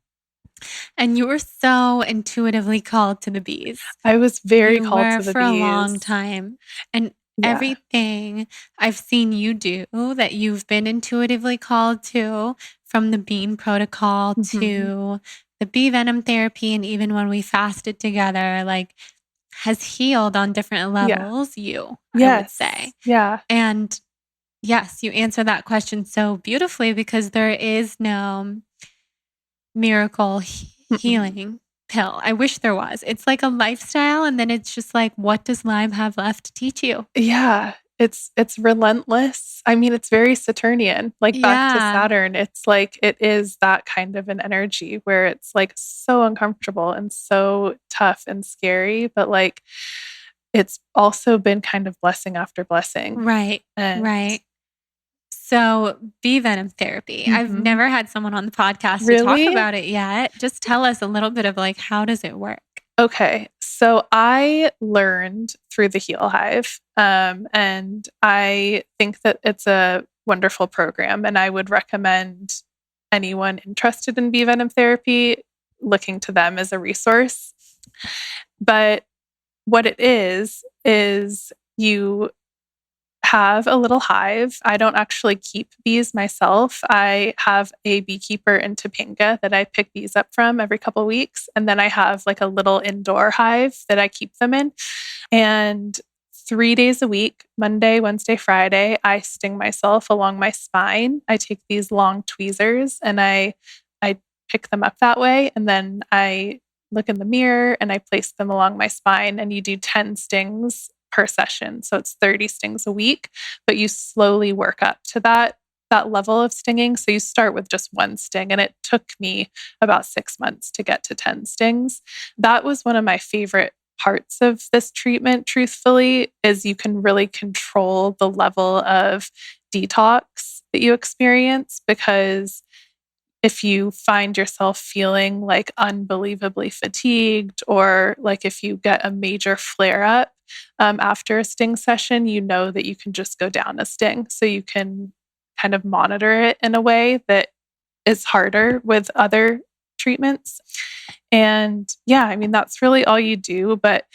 S1: And you were so intuitively called to the bees.
S2: I was very called to the bees
S1: for a long time. And everything I've seen you do that you've been intuitively called to, from the bean protocol to the bee venom therapy, and even when we fasted together, like, has healed on different levels, I would say.
S2: Yeah.
S1: And yes, you answer that question so beautifully, because there is no miracle healing pill. I wish there was. It's like a lifestyle, and then it's just like, what does Lyme have left to teach you?
S2: Yeah. It's relentless. I mean, it's very Saturnian, like back to Saturn. It's like, it is that kind of an energy where it's like so uncomfortable and so tough and scary, but like, it's also been kind of blessing after blessing.
S1: Right. So, bee venom therapy. I've never had someone on the podcast to talk about it yet. Just tell us a little bit of like, how does it work?
S2: Okay. So I learned through the Heal Hive, and I think that it's a wonderful program, and I would recommend anyone interested in bee venom therapy looking to them as a resource. But what it is you have a little hive. I don't actually keep bees myself. I have a beekeeper in Topanga that I pick bees up from every couple of weeks. And then I have like a little indoor hive that I keep them in. And 3 days a week, Monday, Wednesday, Friday, I sting myself along my spine. I take these long tweezers and I pick them up that way. And then I look in the mirror and I place them along my spine, and you do 10 stings per session. So it's 30 stings a week, but you slowly work up to that level of stinging. So you start with just 1 sting, and it took me about 6 months to get to 10 stings. That was one of my favorite parts of this treatment, truthfully, is you can really control the level of detox that you experience, because if you find yourself feeling like unbelievably fatigued, or like if you get a major flare up after a sting session, you know that you can just go down a sting. So you can kind of monitor it in a way that is harder with other treatments. And yeah, I mean, that's really all you do. But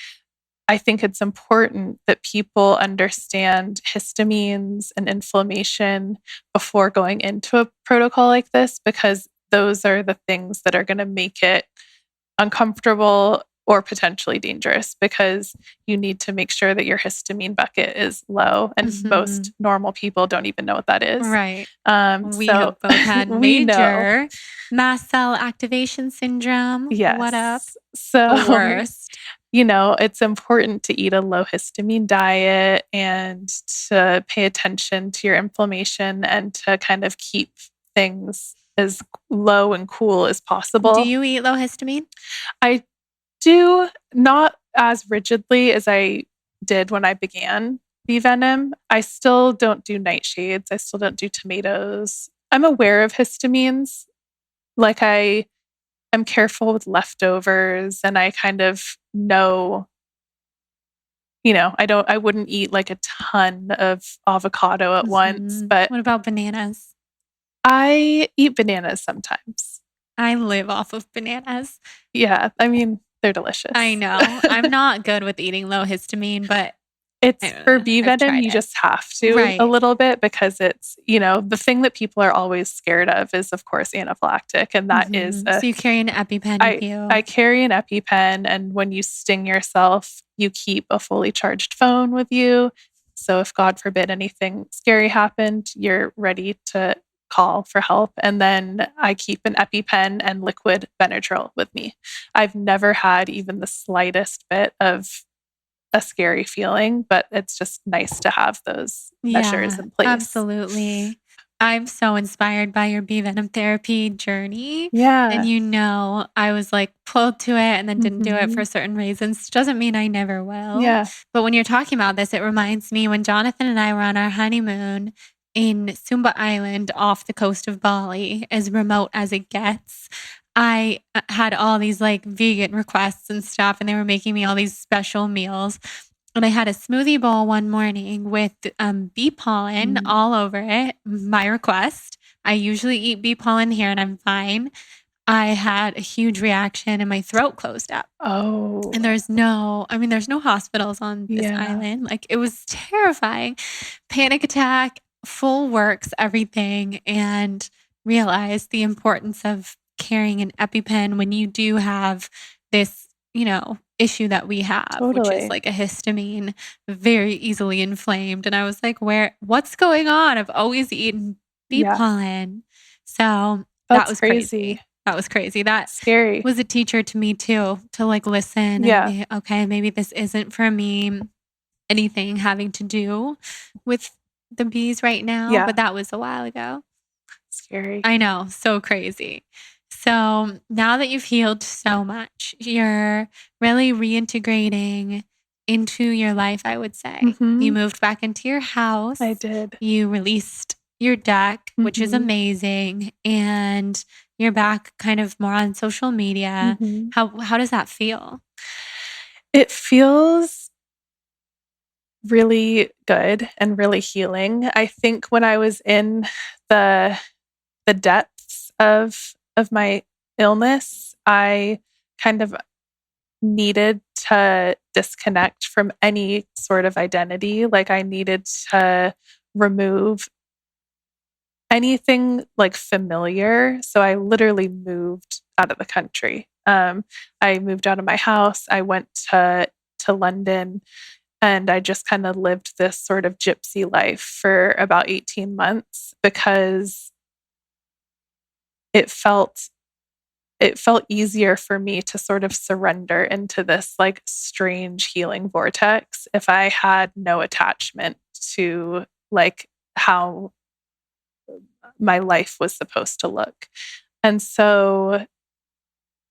S2: I think it's important that people understand histamines and inflammation before going into a protocol like this, because those are the things that are going to make it uncomfortable or potentially dangerous because you need to make sure that your histamine bucket is low. And most normal people don't even know what that is.
S1: Right. We
S2: So
S1: have both had
S2: we know.
S1: major mast cell activation syndrome.
S2: Yes.
S1: What up?
S2: So,
S1: The worst.
S2: It's important to eat a low histamine diet and to pay attention to your inflammation and to kind of keep things as low and cool as possible.
S1: Do you eat low histamine?
S2: I do, not as rigidly as I did when I began Bee Venom. I still don't do nightshades. I still don't do tomatoes. I'm aware of histamines. Like I'm careful with leftovers, and I kind of know, I wouldn't eat like a ton of avocado at once, but
S1: what about bananas?
S2: I eat bananas sometimes.
S1: I live off of bananas.
S2: Yeah, I mean, they're delicious.
S1: I know. I'm not good with eating low histamine, but
S2: it's for Bee Venom, you just have to a little bit because it's, the thing that people are always scared of is, of course, anaphylactic. And that is
S1: so you carry an EpiPen with you?
S2: I carry an EpiPen. And when you sting yourself, you keep a fully charged phone with you. So if God forbid anything scary happened, you're ready to call for help. And then I keep an EpiPen and liquid Benadryl with me. I've never had even the slightest bit of a scary feeling, but it's just nice to have those measures in place.
S1: Absolutely. I'm so inspired by your Bee Venom therapy journey.
S2: Yeah.
S1: And I was like pulled to it and then didn't do it for certain reasons. Doesn't mean I never will.
S2: Yeah.
S1: But when you're talking about this, it reminds me when Jonathan and I were on our honeymoon in Sumba Island off the coast of Bali, as remote as it gets. I had all these like vegan requests and stuff, and they were making me all these special meals. And I had a smoothie bowl one morning with bee pollen all over it. My request. I usually eat bee pollen here and I'm fine. I had a huge reaction and my throat closed up.
S2: Oh.
S1: And there's no hospitals on this island. Like, it was terrifying. Panic attack, full works, everything. And realized the importance of carrying an EpiPen when you do have this, issue that we have, which is like a histamine, very easily inflamed. And I was like, what's going on? I've always eaten bee pollen. So that was crazy. That was crazy. That
S2: scary
S1: was a teacher to me too, to like listen and be, okay, maybe this isn't for me. Anything having to do with the bees right now.
S2: Yeah.
S1: But that was a while ago.
S2: Scary.
S1: I know. So crazy. So now that you've healed so much, you're really reintegrating into your life, I would say. You moved back into your house.
S2: I did.
S1: You released your deck, which is amazing. And you're back kind of more on social media. How does that feel?
S2: It feels really good and really healing. I think when I was in the depths of my illness, I kind of needed to disconnect from any sort of identity. Like, I needed to remove anything like familiar. So I literally moved out of the country. I moved out of my house. I went to London, and I just kind of lived this sort of gypsy life for about 18 months because it felt easier for me to sort of surrender into this like strange healing vortex if I had no attachment to like how my life was supposed to look. And so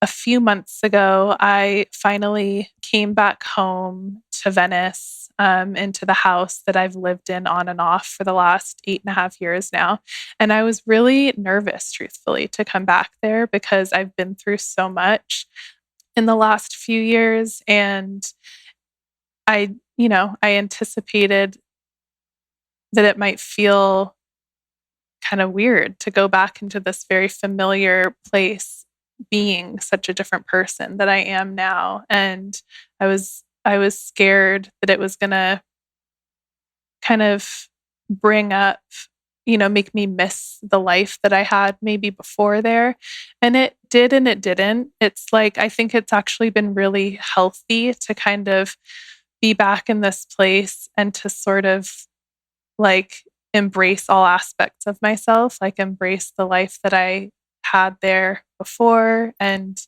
S2: a few months ago, I finally came back home to Venice, into the house that I've lived in on and off for the last 8.5 years now. And I was really nervous, truthfully, to come back there because I've been through so much in the last few years. And I anticipated that it might feel kind of weird to go back into this very familiar place, being such a different person that I am now. And I was scared that it was going to kind of bring up, make me miss the life that I had maybe before there. And it did and it didn't. It's like, I think it's actually been really healthy to kind of be back in this place and to sort of like embrace all aspects of myself, like embrace the life that I had there before and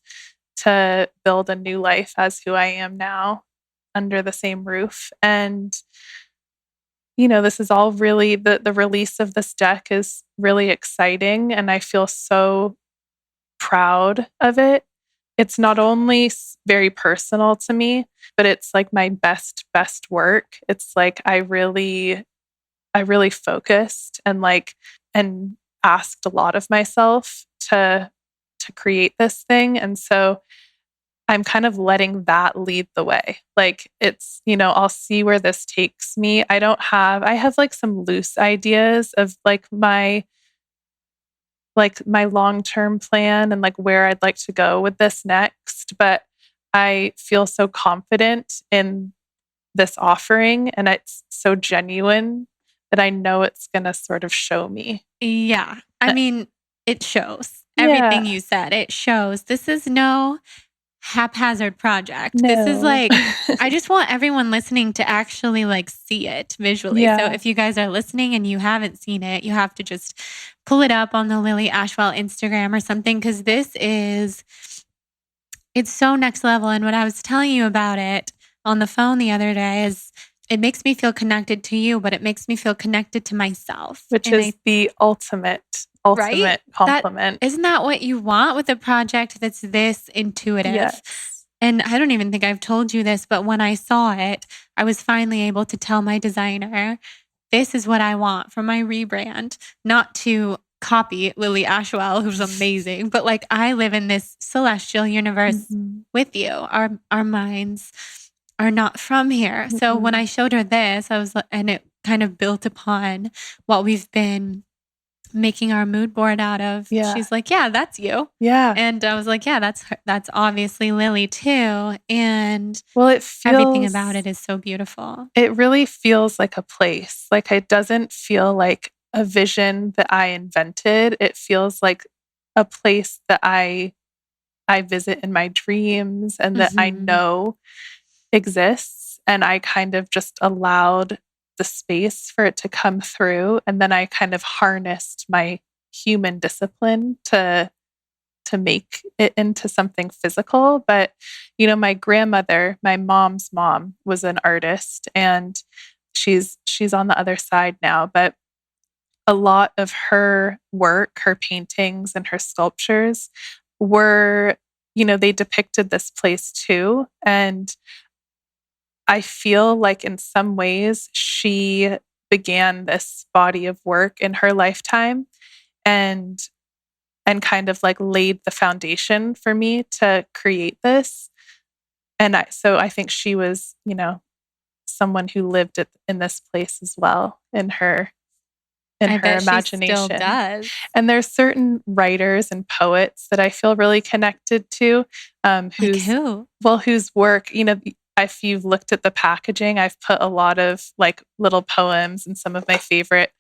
S2: to build a new life as who I am now under the same roof. And this is all really the release of this deck is really exciting, and I feel so proud of it. It's not only very personal to me, but it's like my best work. It's like I really focused and asked a lot of myself to create this thing. And so I'm kind of letting that lead the way. Like it's, I'll see where this takes me. I have like some loose ideas of like my long-term plan and like where I'd like to go with this next, but I feel so confident in this offering and it's so genuine that I know it's going to sort of show me.
S1: Yeah. I mean, it shows. Everything you said, it shows. This is no haphazard project.
S2: No.
S1: This is like, I just want everyone listening to actually like see it visually.
S2: Yeah.
S1: So if you guys are listening and you haven't seen it, you have to just pull it up on the Lily Ashwell Instagram or something, because it's so next level. And what I was telling you about it on the phone the other day is it makes me feel connected to you, but it makes me feel connected to myself.
S2: Which is the ultimate
S1: right?
S2: compliment.
S1: Isn't that what you want with a project that's this intuitive?
S2: Yes.
S1: And I don't even think I've told you this, but when I saw it, I was finally able to tell my designer, this is what I want for my rebrand, not to copy Lily Ashwell, who's amazing, but like I live in this celestial universe with you. Our minds are not from here. So when I showed her this, and it kind of built upon what we've been making our mood board out of.
S2: Yeah.
S1: She's like, yeah, that's you.
S2: Yeah.
S1: And I was like, yeah, that's obviously Lily too. And
S2: everything
S1: about it is so beautiful.
S2: It really feels like a place. Like it doesn't feel like a vision that I invented. It feels like a place that I visit in my dreams and that I know exists. And I kind of just allowed the space for it to come through. And then I kind of harnessed my human discipline to make it into something physical. But, my grandmother, my mom's mom, was an artist, and she's on the other side now. But a lot of her work, her paintings and her sculptures were, they depicted this place too. And I feel like in some ways she began this body of work in her lifetime and kind of like laid the foundation for me to create this. And so I think she was, someone who lived in this place as well in her imagination.
S1: She still does.
S2: And there's certain writers and poets that I feel really connected to. Whose work, if you've looked at the packaging, I've put a lot of like little poems and some of my favorite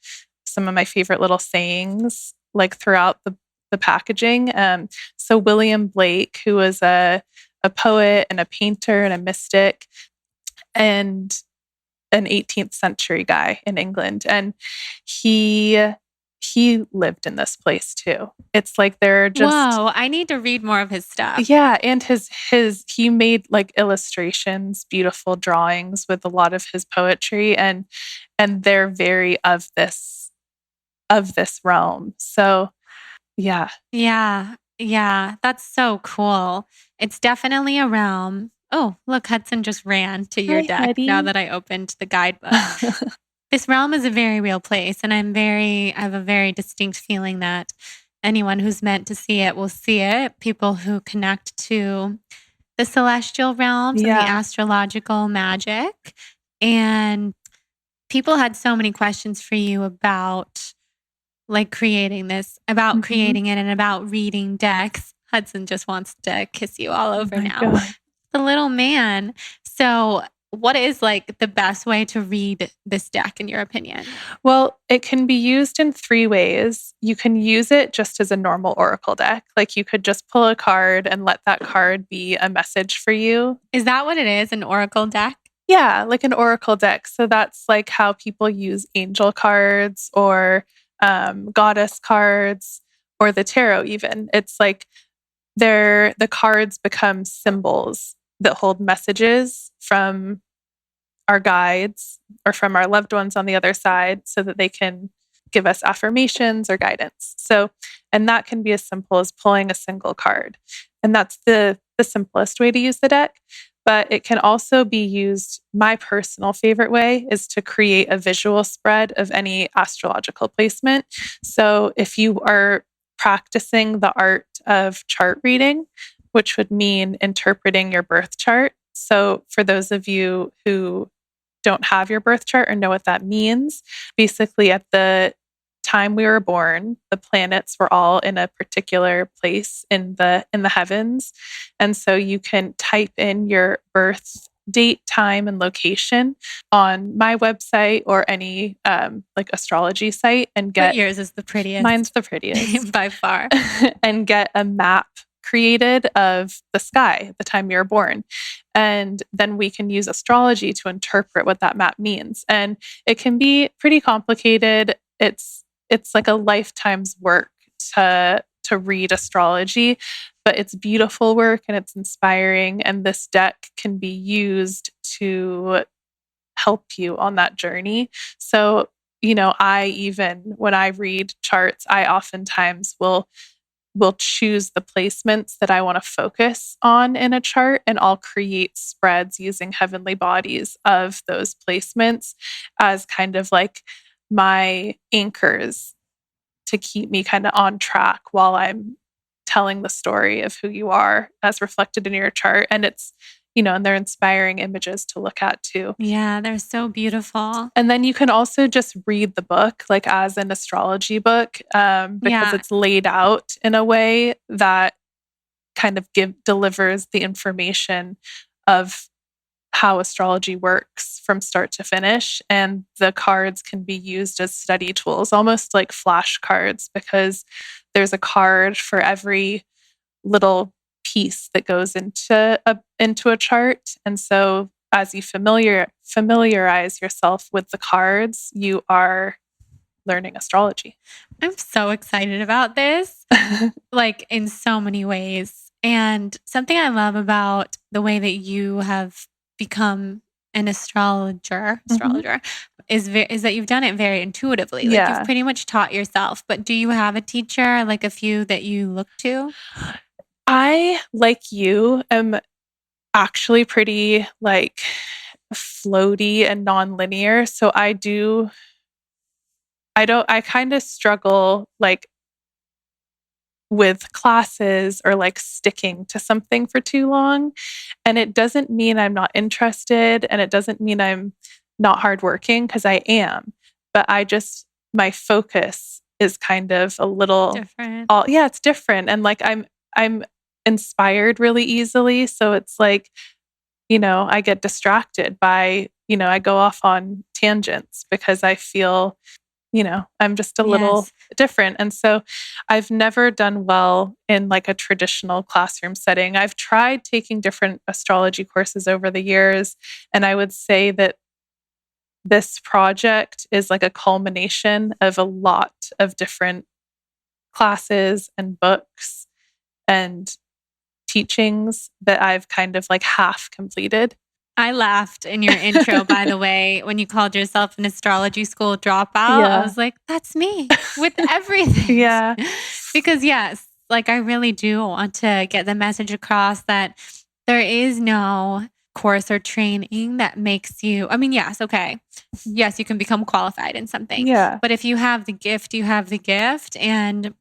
S2: little sayings like throughout the packaging. So William Blake, who was a poet and a painter and a mystic and an 18th century guy in England. And he lived in this place too. It's like they're just...
S1: Whoa, I need to read more of his stuff.
S2: Yeah, and he made like illustrations, beautiful drawings with a lot of his poetry, and they're very of this realm. So yeah.
S1: Yeah, that's so cool. It's definitely a realm. Oh, look, Hudson just ran to your deck Huddy. Now that I opened the guidebook. This realm is a very real place, and I have a very distinct feeling that anyone who's meant to see it will see it. People who connect to the celestial realms and the astrological magic. And people had so many questions for you about like creating this, about creating it and about reading decks. Hudson just wants to kiss you all over now. God. The little man. So what is like the best way to read this deck in your opinion?
S2: Well, it can be used in 3 ways. You can use it just as a normal oracle deck. Like you could just pull a card and let that card be a message for you.
S1: Is that what it is, an oracle deck?
S2: Yeah, like an oracle deck. So that's like how people use angel cards or goddess cards or the tarot even. It's like the cards become symbols that hold messages from our guides or from our loved ones on the other side so that they can give us affirmations or guidance. So, and that can be as simple as pulling a single card. And that's the simplest way to use the deck. But it can also be used, my personal favorite way is to create a visual spread of any astrological placement. So if you are practicing the art of chart reading, which would mean interpreting your birth chart. So for those of you who don't have your birth chart or know what that means, basically at the time we were born, the planets were all in a particular place in the heavens. And so you can type in your birth date, time, and location on my website or any like astrology site and get.
S1: But yours is the prettiest.
S2: Mine's the prettiest.
S1: By far.
S2: And get a map created of the sky at the time you were born. And then we can use astrology to interpret what that map means. And it can be pretty complicated. It's like a lifetime's work to read astrology, but it's beautiful work and it's inspiring. And this deck can be used to help you on that journey. So, you know, when I read charts, I oftentimes will choose the placements that I want to focus on in a chart, and I'll create spreads using heavenly bodies of those placements as kind of like my anchors to keep me kind of on track while I'm telling the story of who you are as reflected in your chart. And it's, you know, and they're inspiring images to look at too.
S1: Yeah, they're so beautiful.
S2: And then you can also just read the book like as an astrology book because it's laid out in a way that kind of delivers the information of how astrology works from start to finish. And the cards can be used as study tools, almost like flashcards, because there's a card for every little piece that goes into a chart. And so as you familiarize yourself with the cards, you are learning astrology.
S1: I'm so excited about this, like in so many ways. And something I love about the way that you have become an astrologer is that you've done it very intuitively. Like you've pretty much taught yourself. But do you have a teacher, like a few that you look to?
S2: I, like you, am actually pretty like floaty and nonlinear. So I kind of struggle like with classes or like sticking to something for too long. And it doesn't mean I'm not interested, and it doesn't mean I'm not hardworking, because I am. But my focus is kind of a little
S1: different.
S2: It's different. And like I'm inspired really easily. So it's like, you know, I get distracted by, you know, I go off on tangents because I feel, you know, I'm just a little different. And so I've never done well in like a traditional classroom setting. I've tried taking different astrology courses over the years. And I would say that this project is like a culmination of a lot of different classes and books and teachings that I've kind of like half completed.
S1: I laughed in your intro, by the way, when you called yourself an astrology school dropout. I was like, that's me with everything.
S2: Yeah.
S1: Because yes, like I really do want to get the message across that there is no course or training that makes you, I mean, yes, okay. Yes, you can become qualified in something.
S2: Yeah.
S1: But if you have the gift, you have the gift. And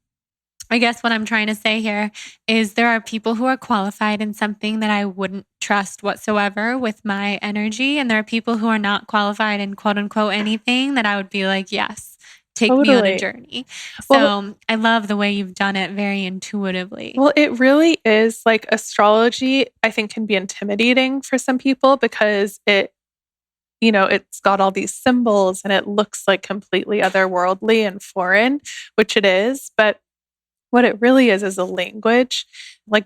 S1: I guess what I'm trying to say here is there are people who are qualified in something that I wouldn't trust whatsoever with my energy. And there are people who are not qualified in quote unquote anything that I would be like, yes, take me on a journey. So I love the way you've done it very intuitively.
S2: Well, it really is like astrology, I think, can be intimidating for some people because it it's got all these symbols and it looks like completely otherworldly and foreign, which it is. But what it really is a language,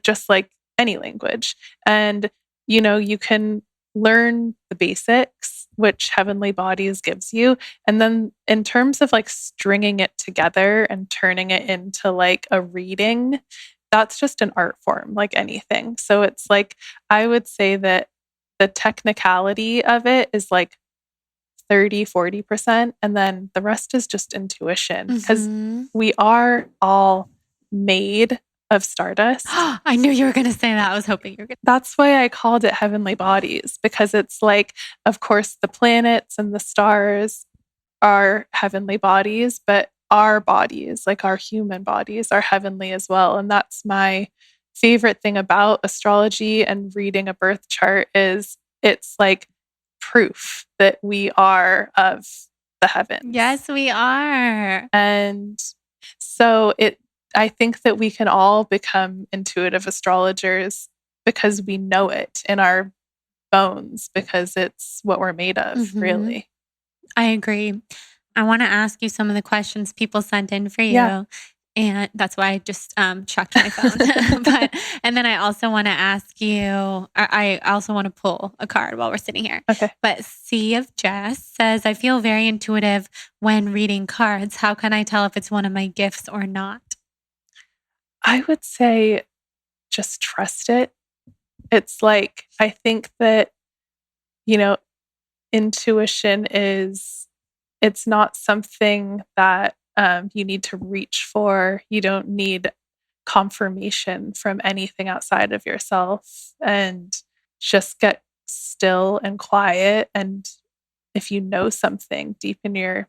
S2: just like any language. And, you can learn the basics, which Heavenly Bodies gives you. And then in terms of stringing it together and turning it into a reading, that's just an art form, like anything. So it's I would say that the technicality of it is 30-40%. And then the rest is just intuition, because we are all made of stardust.
S1: I knew you were going to say that. I was hoping you were going to.
S2: That's why I called it Heavenly Bodies, because it's of course, the planets and the stars are heavenly bodies, but our bodies, our human bodies, are heavenly as well. And that's my favorite thing about astrology and reading a birth chart is it's proof that we are of the heavens.
S1: Yes, we are.
S2: And so I think that we can all become intuitive astrologers because we know it in our bones, because it's what we're made of, really.
S1: I agree. I want to ask you some of the questions people sent in for you.
S2: Yeah.
S1: And that's why I just checked my phone. And then I also want to ask you, I also want to pull a card while we're sitting here.
S2: Okay.
S1: But Sea of Jess says, I feel very intuitive when reading cards. How can I tell if it's one of my gifts or not?
S2: I would say just trust it. It's I think that, intuition it's not something that you need to reach for. You don't need confirmation from anything outside of yourself, and just get still and quiet. And if you know something deep in your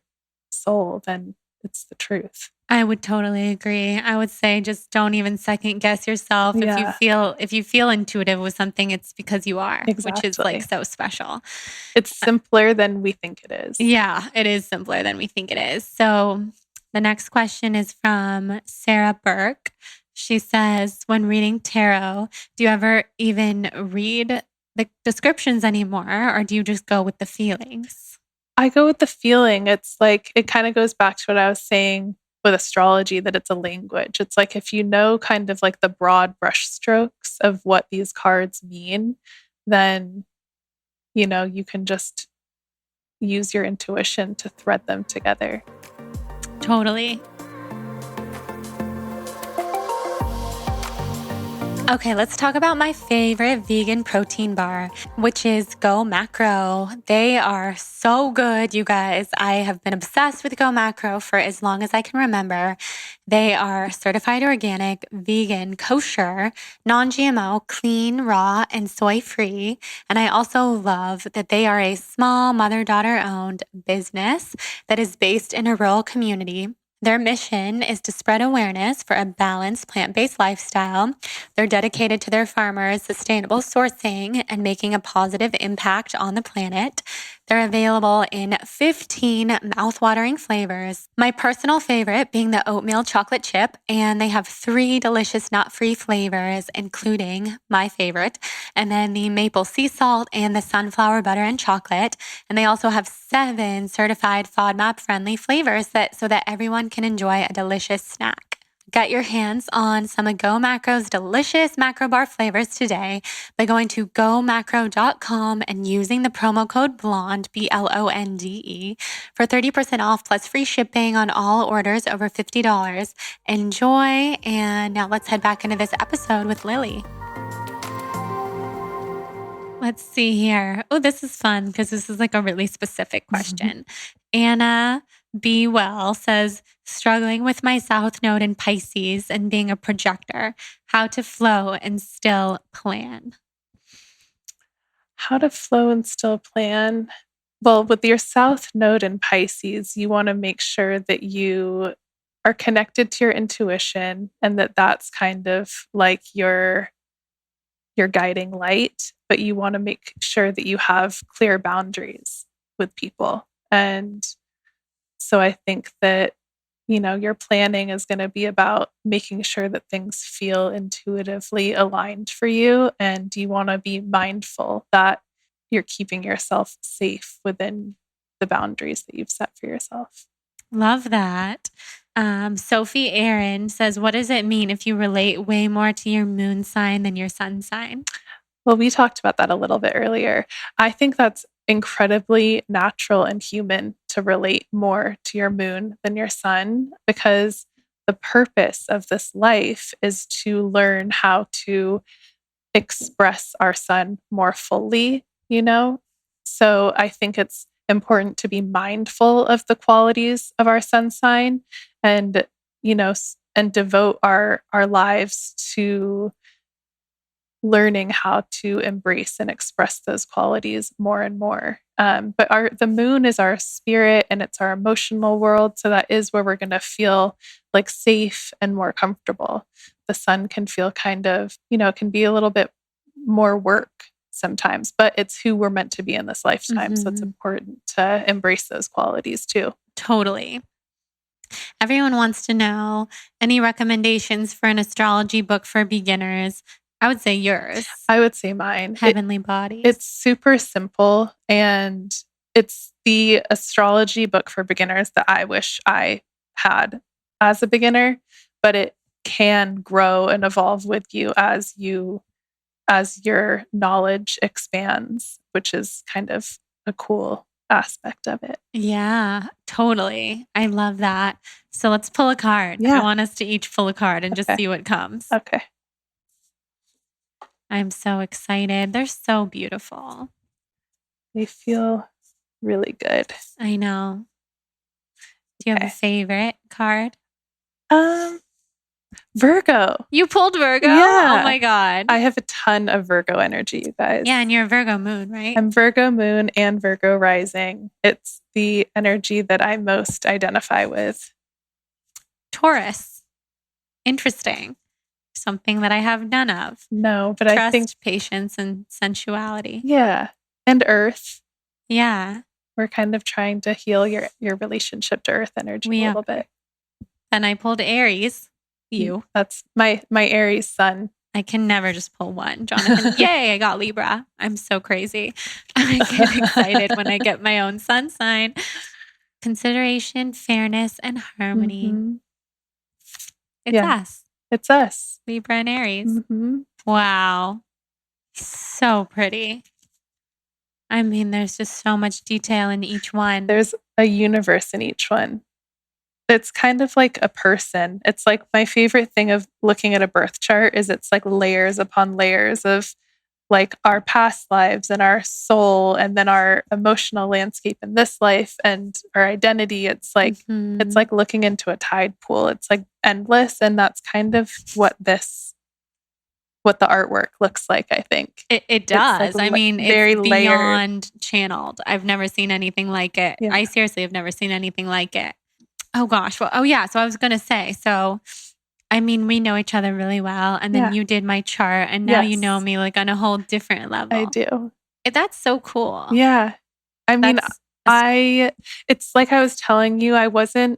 S2: soul, then it's the truth.
S1: I would totally agree. I would say just don't even second guess yourself.
S2: Yeah.
S1: If you feel intuitive with something, it's because you are,
S2: Exactly.
S1: Which is so special.
S2: It's simpler than we think it is.
S1: Yeah, it is simpler than we think it is. So the next question is from Sarah Burke. She says, when reading tarot, do you ever even read the descriptions anymore, or do you just go with the feelings?
S2: I go with the feeling. It's it kind of goes back to what I was saying with astrology, that it's a language. It's if you know kind of the broad brush strokes of what these cards mean, then, you can just use your intuition to thread them together.
S1: Totally. Okay, let's talk about my favorite vegan protein bar, which is Go Macro. They are so good, you guys. I have been obsessed with Go Macro for as long as I can remember. They are certified organic, vegan, kosher, non-GMO, clean, raw, and soy-free. And I also love that they are a small mother-daughter owned business that is based in a rural community. Their mission is to spread awareness for a balanced plant-based lifestyle. They're dedicated to their farmers, sustainable sourcing, and making a positive impact on the planet. They're available in 15 mouthwatering flavors. My personal favorite being the oatmeal chocolate chip, and they have 3 delicious nut-free flavors, including my favorite, and then the maple sea salt and the sunflower butter and chocolate. And they also have 7 certified FODMAP-friendly flavors so that everyone can enjoy a delicious snack. Get your hands on some of Go Macro's delicious macro bar flavors today by going to gomacro.com and using the promo code BLONDE, BLONDE, for 30% off plus free shipping on all orders over $50. Enjoy, and now let's head back into this episode with Lily. Let's see here. Oh, this is fun because this is a really specific question. Anna Be Well says, struggling with my South Node in Pisces and being a projector, how to flow and still plan.
S2: How to flow and still plan. Well, with your South Node in Pisces, you want to make sure that you are connected to your intuition, and that's kind of your guiding light, but you want to make sure that you have clear boundaries with people. And so I think that, your planning is going to be about making sure that things feel intuitively aligned for you. And you want to be mindful that you're keeping yourself safe within the boundaries that you've set for yourself.
S1: Love that. Sophie Aaron says, what does it mean if you relate way more to your moon sign than your sun sign?
S2: Well, we talked about that a little bit earlier. I think that's incredibly natural and human to relate more to your moon than your sun, because the purpose of this life is to learn how to express our sun more fully, you know? So I think it's important to be mindful of the qualities of our sun sign and, and devote our lives to learning how to embrace and express those qualities more and more. But the moon is our spirit and it's our emotional world. So that is where we're going to feel like safe and more comfortable. The sun can feel kind of, can be a little bit more work sometimes, but it's who we're meant to be in this lifetime. So it's important to embrace those qualities too.
S1: Totally. Everyone wants to know any recommendations for an astrology book for beginners. I would say yours.
S2: I would say mine.
S1: Heavenly Bodies.
S2: It's super simple, and it's the astrology book for beginners that I wish I had as a beginner, but it can grow and evolve with you as your knowledge expands, which is kind of a cool aspect of it.
S1: Yeah, totally. I love that. So let's pull a card.
S2: Yeah.
S1: I want us to each pull a card and just see what comes.
S2: Okay.
S1: I'm so excited. They're so beautiful.
S2: They feel really good.
S1: I know. Do you have a favorite card?
S2: Virgo.
S1: You pulled Virgo?
S2: Yeah.
S1: Oh my God.
S2: I have a ton of Virgo energy, you guys.
S1: Yeah, and you're a Virgo moon, right?
S2: I'm Virgo moon and Virgo rising. It's the energy that I most identify with.
S1: Taurus. Interesting. Something that I have none of.
S2: No, but
S1: Trust,
S2: I think
S1: patience, and sensuality.
S2: Yeah. And Earth.
S1: Yeah.
S2: We're kind of trying to heal your relationship to Earth energy a little bit.
S1: Then I pulled Aries. You.
S2: That's my Aries sun.
S1: I can never just pull one. Jonathan, yay, I got Libra. I'm so crazy. I get excited when I get my own sun sign. Consideration, fairness, and harmony.
S2: Mm-hmm.
S1: It's us.
S2: It's us.
S1: Libra and Aries.
S2: Mm-hmm.
S1: Wow. So pretty. I mean, there's just so much detail in each one.
S2: There's a universe in each one. It's kind of like a person. It's like my favorite thing of looking at a birth chart is it's like layers upon layers of like our past lives and our soul and then our emotional landscape in this life and our identity. It's like it's like looking into a tide pool. It's like endless, and that's kind of what the artwork looks like, I think.
S1: It does.
S2: Like
S1: I mean,
S2: very
S1: it's beyond
S2: layered.
S1: channeled. I've never seen anything like it.
S2: Yeah.
S1: I seriously have never seen anything like it. Oh gosh. Well, so I was going to say, I mean, we know each other really well, and then you did my chart, and now you know me like on a whole different level.
S2: I do.
S1: That's so cool.
S2: Yeah. I mean, it's like I was telling you, I'm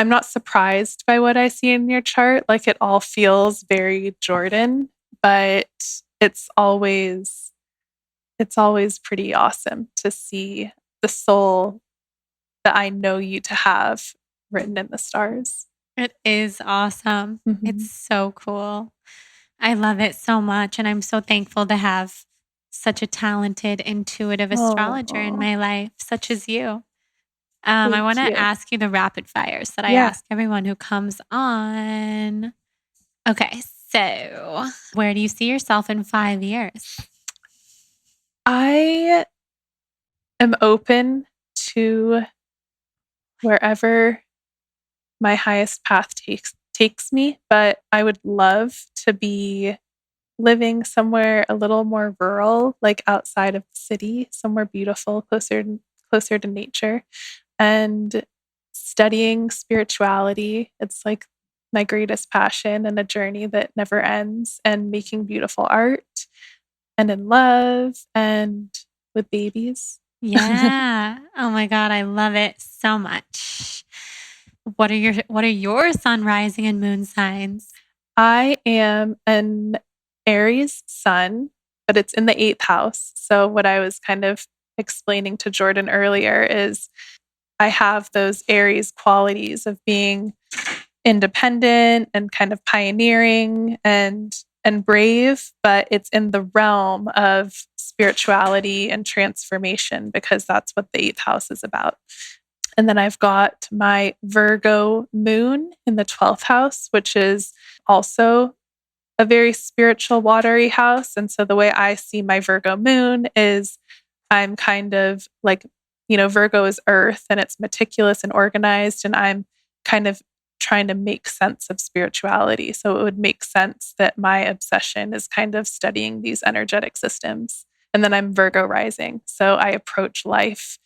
S2: not surprised by what I see in your chart. Like it all feels very Jordan, but it's always pretty awesome to see the soul that I know you to have written in the stars.
S1: It is awesome.
S2: Mm-hmm.
S1: It's so cool. I love it so much. And I'm so thankful to have such a talented, intuitive astrologer in my life, such as you. I want to ask you the rapid fires that I ask everyone who comes on. Okay, so where do you see yourself in 5 years?
S2: I am open to wherever my highest path takes me, but I would love to be living somewhere a little more rural, like outside of the city, somewhere beautiful, closer to nature, and studying spirituality. It's like my greatest passion and a journey that never ends, and making beautiful art and in love and with babies.
S1: Yeah. Oh my God, I love it so much. What are your sun, rising, and moon signs?
S2: I am an Aries sun, but it's in the 8th house. So what I was kind of explaining to Jordan earlier is I have those Aries qualities of being independent and kind of pioneering and brave, but it's in the realm of spirituality and transformation because that's what the 8th house is about. And then I've got my Virgo moon in the 12th house, which is also a very spiritual, watery house. And so the way I see my Virgo moon is I'm kind of like, Virgo is earth and it's meticulous and organized. And I'm kind of trying to make sense of spirituality. So it would make sense that my obsession is kind of studying these energetic systems. And then I'm Virgo rising. So I approach life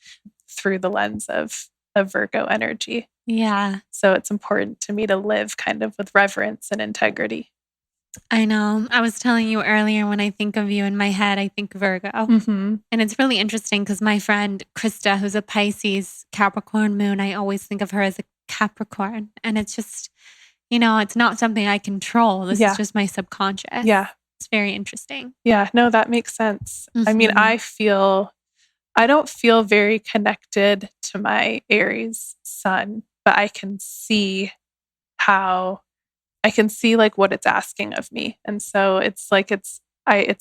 S2: through the lens of Virgo energy.
S1: Yeah.
S2: So it's important to me to live kind of with reverence and integrity.
S1: I know. I was telling you earlier, when I think of you in my head, I think Virgo.
S2: Mm-hmm.
S1: And it's really interesting because my friend Krista, who's a Pisces Capricorn moon, I always think of her as a Capricorn. And it's just, it's not something I control. This is just my subconscious.
S2: Yeah.
S1: It's very interesting.
S2: Yeah. No, that makes sense.
S1: Mm-hmm.
S2: I mean, I don't feel very connected to my Aries sun, but I can see like what it's asking of me. And so it's like, it's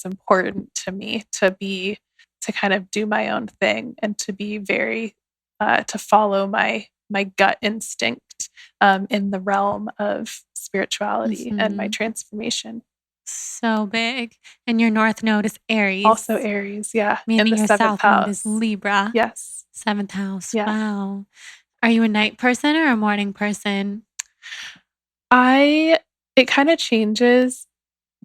S2: important to me to kind of do my own thing and to be very, to follow my gut instinct, in the realm of spirituality and my transformation.
S1: So big. And your North Node is Aries.
S2: Also Aries, yeah.
S1: Meaning
S2: in the
S1: your
S2: 7th
S1: South
S2: house.
S1: Node is Libra.
S2: Yes.
S1: 7th house.
S2: Yeah.
S1: Wow. Are you a night person or a morning person?
S2: It kind of changes,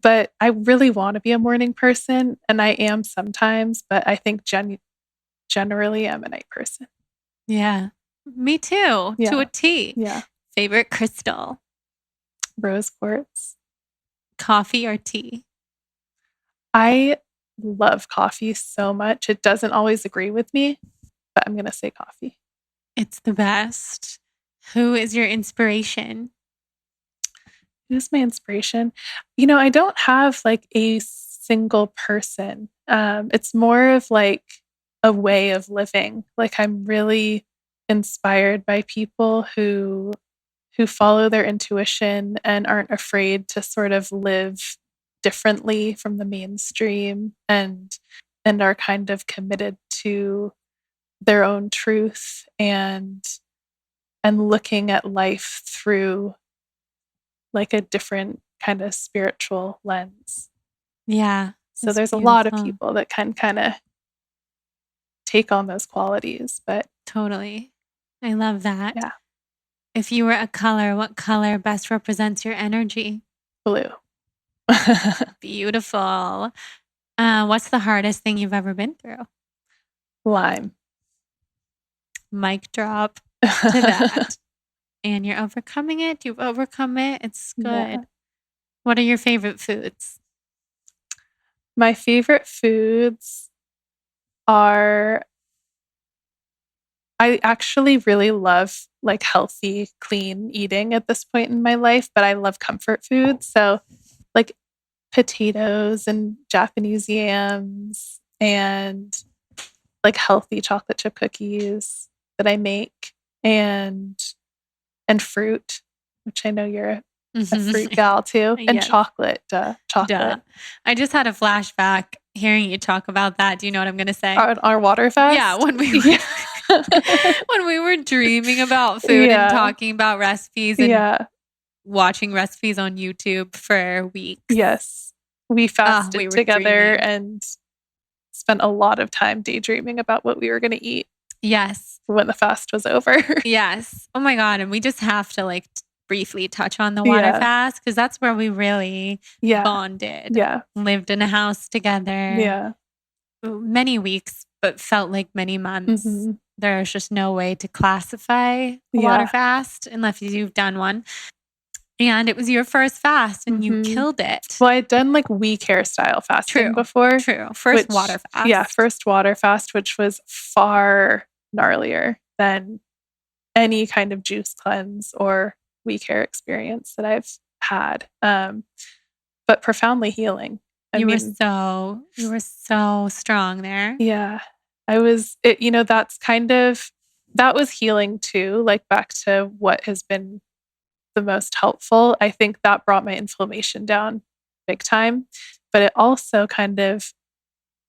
S2: but I really want to be a morning person, and I am sometimes, but I think generally I'm a night person.
S1: Yeah. Me too.
S2: Yeah.
S1: To a T.
S2: Yeah.
S1: Favorite crystal?
S2: Rose quartz.
S1: Coffee or tea?
S2: I love coffee so much. It doesn't always agree with me, but I'm going to say coffee.
S1: It's the best. Who is your inspiration?
S2: Who's my inspiration? I don't have like a single person. It's more of like a way of living. Like I'm really inspired by people who follow their intuition and aren't afraid to sort of live differently from the mainstream and are kind of committed to their own truth and looking at life through like a different kind of spiritual lens.
S1: Yeah.
S2: So there's beautiful. A lot of people that can kind of take on those qualities, but
S1: totally. I love that.
S2: Yeah.
S1: If you were a color, what color best represents your energy?
S2: Blue.
S1: Beautiful. What's the hardest thing you've ever been through?
S2: Lyme.
S1: Mic drop to that. And you're overcoming it. You've overcome it. It's good. Yeah. What are your favorite foods?
S2: My favorite foods are, I actually really love like healthy, clean eating at this point in my life, but I love comfort food. So like potatoes and Japanese yams and like healthy chocolate chip cookies that I make and fruit, which I know you're a fruit gal too, and yes. chocolate.
S1: Duh. I just had a flashback hearing you talk about that. Do you know what I'm going to say?
S2: Our water fast?
S1: Yeah, when we were, when we were dreaming about food and talking about recipes and watching recipes on YouTube for weeks.
S2: Yes. We fasted together and spent a lot of time daydreaming about what we were going to eat.
S1: Yes.
S2: When the fast was over.
S1: Yes. Oh my God. And we just have to like briefly touch on the water fast because that's where we really bonded.
S2: Yeah.
S1: Lived in a house together.
S2: Yeah.
S1: Many weeks, but felt like many months. Mm-hmm. There's just no way to classify a water fast unless you've done one. And it was your first fast and you killed it.
S2: Well, I'd done like week hairstyle fasting before.
S1: True. First water fast.
S2: Yeah, first water fast, which was far gnarlier than any kind of juice cleanse or week hair experience that I've had. But profoundly healing.
S1: You were so strong there.
S2: Yeah. That was healing too, like back to what has been the most helpful. I think that brought my inflammation down big time, but it also kind of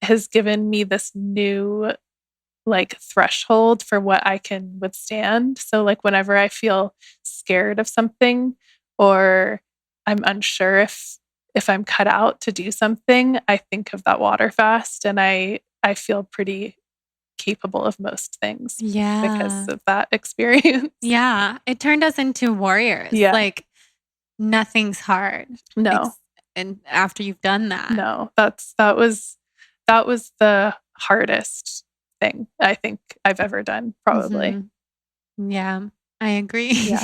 S2: has given me this new like threshold for what I can withstand. So like whenever I feel scared of something or I'm unsure if I'm cut out to do something, I think of that water fast and I feel pretty capable of most things because of that experience.
S1: Yeah. It turned us into warriors.
S2: Yeah.
S1: Like nothing's hard.
S2: No.
S1: And after you've done that.
S2: No. That was the hardest thing I think I've ever done, probably.
S1: Mm-hmm. Yeah, I agree.
S2: Yeah.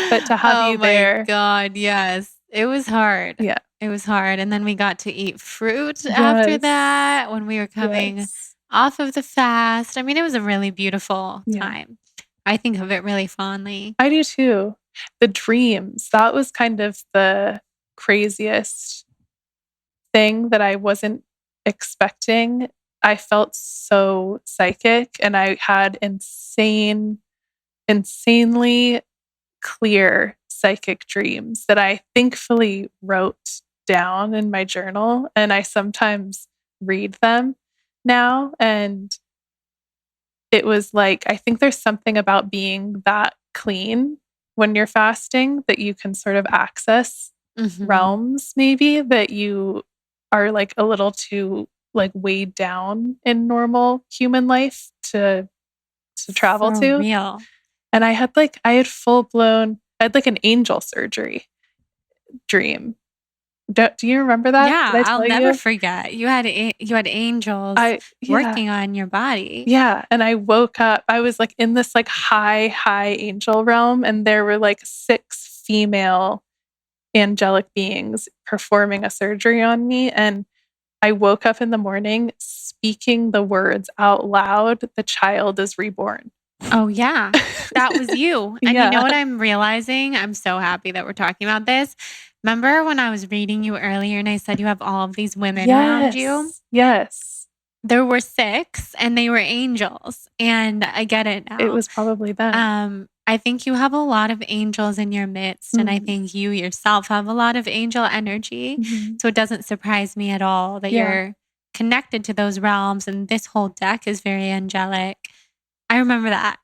S2: But to have you there.
S1: Oh my God, yes. It was hard.
S2: Yeah.
S1: It was hard. And then we got to eat fruit after that when we were coming off of the fast. I mean, it was a really beautiful time. I think of it really fondly.
S2: I do too. The dreams, that was kind of the craziest thing that I wasn't expecting. I felt so psychic and I had insanely clear psychic dreams that I thankfully wrote down in my journal. And I sometimes read them now. And it was like, I think there's something about being that clean when you're fasting that you can sort of access realms maybe that you are like a little too like weighed down in normal human life to travel to.
S1: Real.
S2: And I had full-blown, I had like an angel surgery dream. Do you remember that?
S1: Yeah, I'll never forget. You had angels working on your body.
S2: Yeah, and I woke up. I was like in this like high angel realm, and there were like 6 female angelic beings performing a surgery on me. And I woke up in the morning speaking the words out loud, "The child is reborn."
S1: Oh, yeah. That was you. And you know what I'm realizing? I'm so happy that we're talking about this. Remember when I was reading you earlier and I said you have all of these women around you?
S2: Yes.
S1: There were 6 and they were angels. And I get it now.
S2: It was probably them.
S1: I think you have a lot of angels in your midst. And I think you yourself have a lot of angel energy. So it doesn't surprise me at all that you're connected to those realms. And this whole deck is very angelic. I remember that.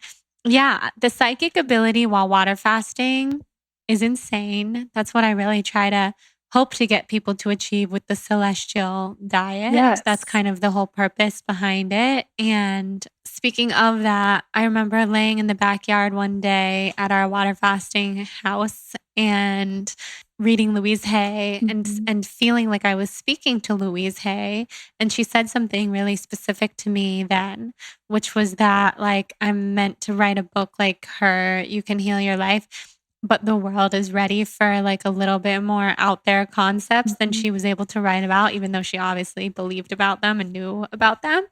S1: Yeah, the psychic ability while water fasting is insane. That's what I really try to hope to get people to achieve with the celestial diet.
S2: Yes.
S1: That's kind of the whole purpose behind it. And speaking of that, I remember laying in the backyard one day at our water fasting house and reading Louise Hay and feeling like I was speaking to Louise Hay. And she said something really specific to me then, which was that like I'm meant to write a book like her, You Can Heal Your Life. But the world is ready for like a little bit more out there concepts than she was able to write about, even though she obviously believed about them and knew about them.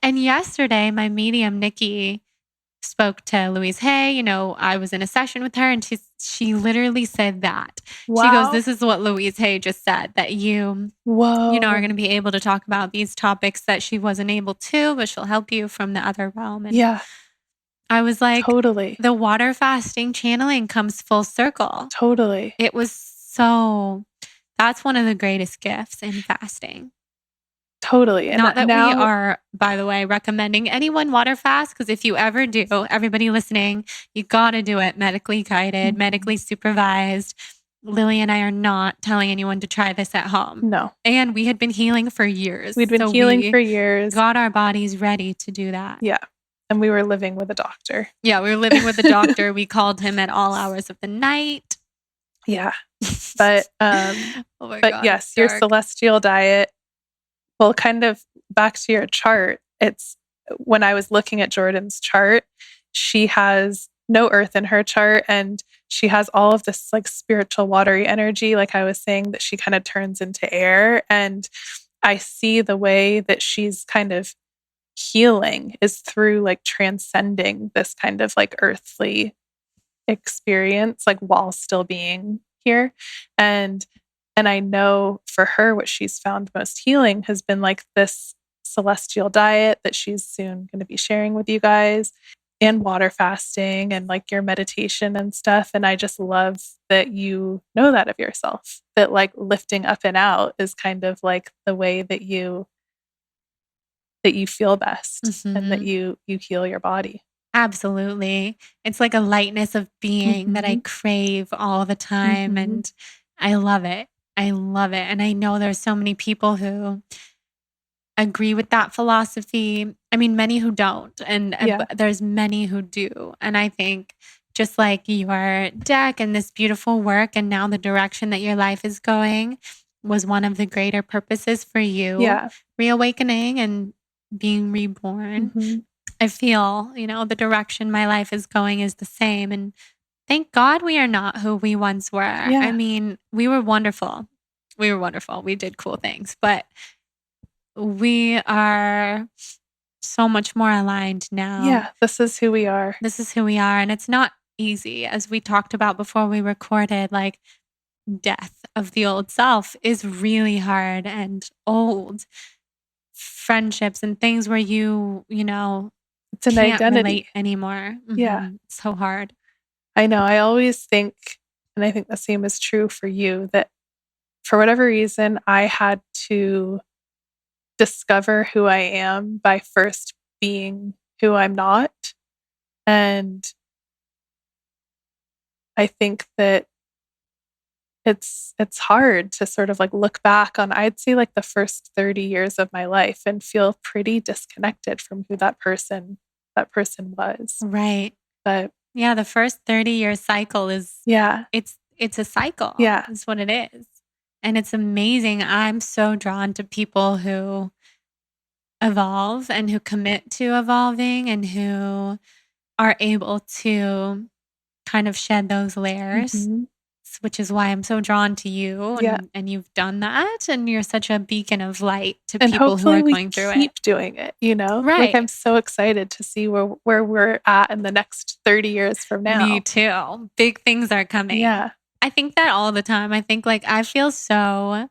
S1: And yesterday, my medium, Nikki, spoke to Louise Hay. You know, I was in a session with her and she literally said that.
S2: Wow.
S1: She goes, this is what Louise Hay just said, that you know, are going to be able to talk about these topics that she wasn't able to, but she'll help you from the other realm. And I was like,
S2: totally.
S1: The water fasting channeling comes full circle.
S2: Totally.
S1: It was that's one of the greatest gifts in fasting.
S2: Totally.
S1: And Not that we are, by the way, recommending anyone water fast, because if you ever do, everybody listening, you got to do it medically guided, medically supervised. Lily and I are not telling anyone to try this at home.
S2: No.
S1: And we had been healing for years.
S2: We'd been healing for years.
S1: Got our bodies ready to do that.
S2: Yeah. And we were living with a doctor.
S1: Yeah, we were living with a doctor. We called him at all hours of the night.
S2: Yeah. But
S1: God,
S2: yes, your celestial diet. Well, kind of back to your chart. It's when I was looking at Jordan's chart, she has no earth in her chart and she has all of this like spiritual watery energy. Like I was saying, that she kind of turns into air. And I see the way that she's kind of healing is through like transcending this kind of like earthly experience, like while still being here. And And I know for her, what she's found most healing has been like this celestial diet that she's soon going to be sharing with you guys, and water fasting and like your meditation and stuff. And I just love that you know that of yourself, that like lifting up and out is kind of like the way that you feel best and that you heal your body.
S1: Absolutely. It's like a lightness of being that I crave all the time. And I love it. I love it. And I know there's so many people who agree with that philosophy. I mean, many who don't, and there's many who do. And I think just like your deck and this beautiful work and now the direction that your life is going was one of the greater purposes for you, reawakening and being reborn. I feel, the direction my life is going is the same. And thank God we are not who we once were. I mean, we were wonderful. We did cool things, but we are so much more aligned now.
S2: Yeah, this is who we are.
S1: And it's not easy. As we talked about before we recorded, like death of the old self is really hard, and old friendships and things where
S2: it's an
S1: can't
S2: identity
S1: relate anymore.
S2: Yeah.
S1: It's so hard.
S2: I know. I always think, and I think the same is true for you, that for whatever reason, I had to discover who I am by first being who I'm not. And I think that it's hard to sort of like look back on, I'd say like the first 30 years of my life and feel pretty disconnected from who that person was.
S1: Right.
S2: But
S1: yeah, the first 30-year cycle is, it's a cycle.
S2: Yeah.
S1: That's what it is. And it's amazing. I'm so drawn to people who evolve and who commit to evolving and who are able to kind of shed those layers, which is why I'm so drawn to you. And you've done that. And you're such a beacon of light to people who are going through it.
S2: And keep doing it,
S1: Right.
S2: Like I'm so excited to see where we're at in the next 30 years from now.
S1: Me too. Big things are coming.
S2: Yeah.
S1: I think that all the time. I think like I feel so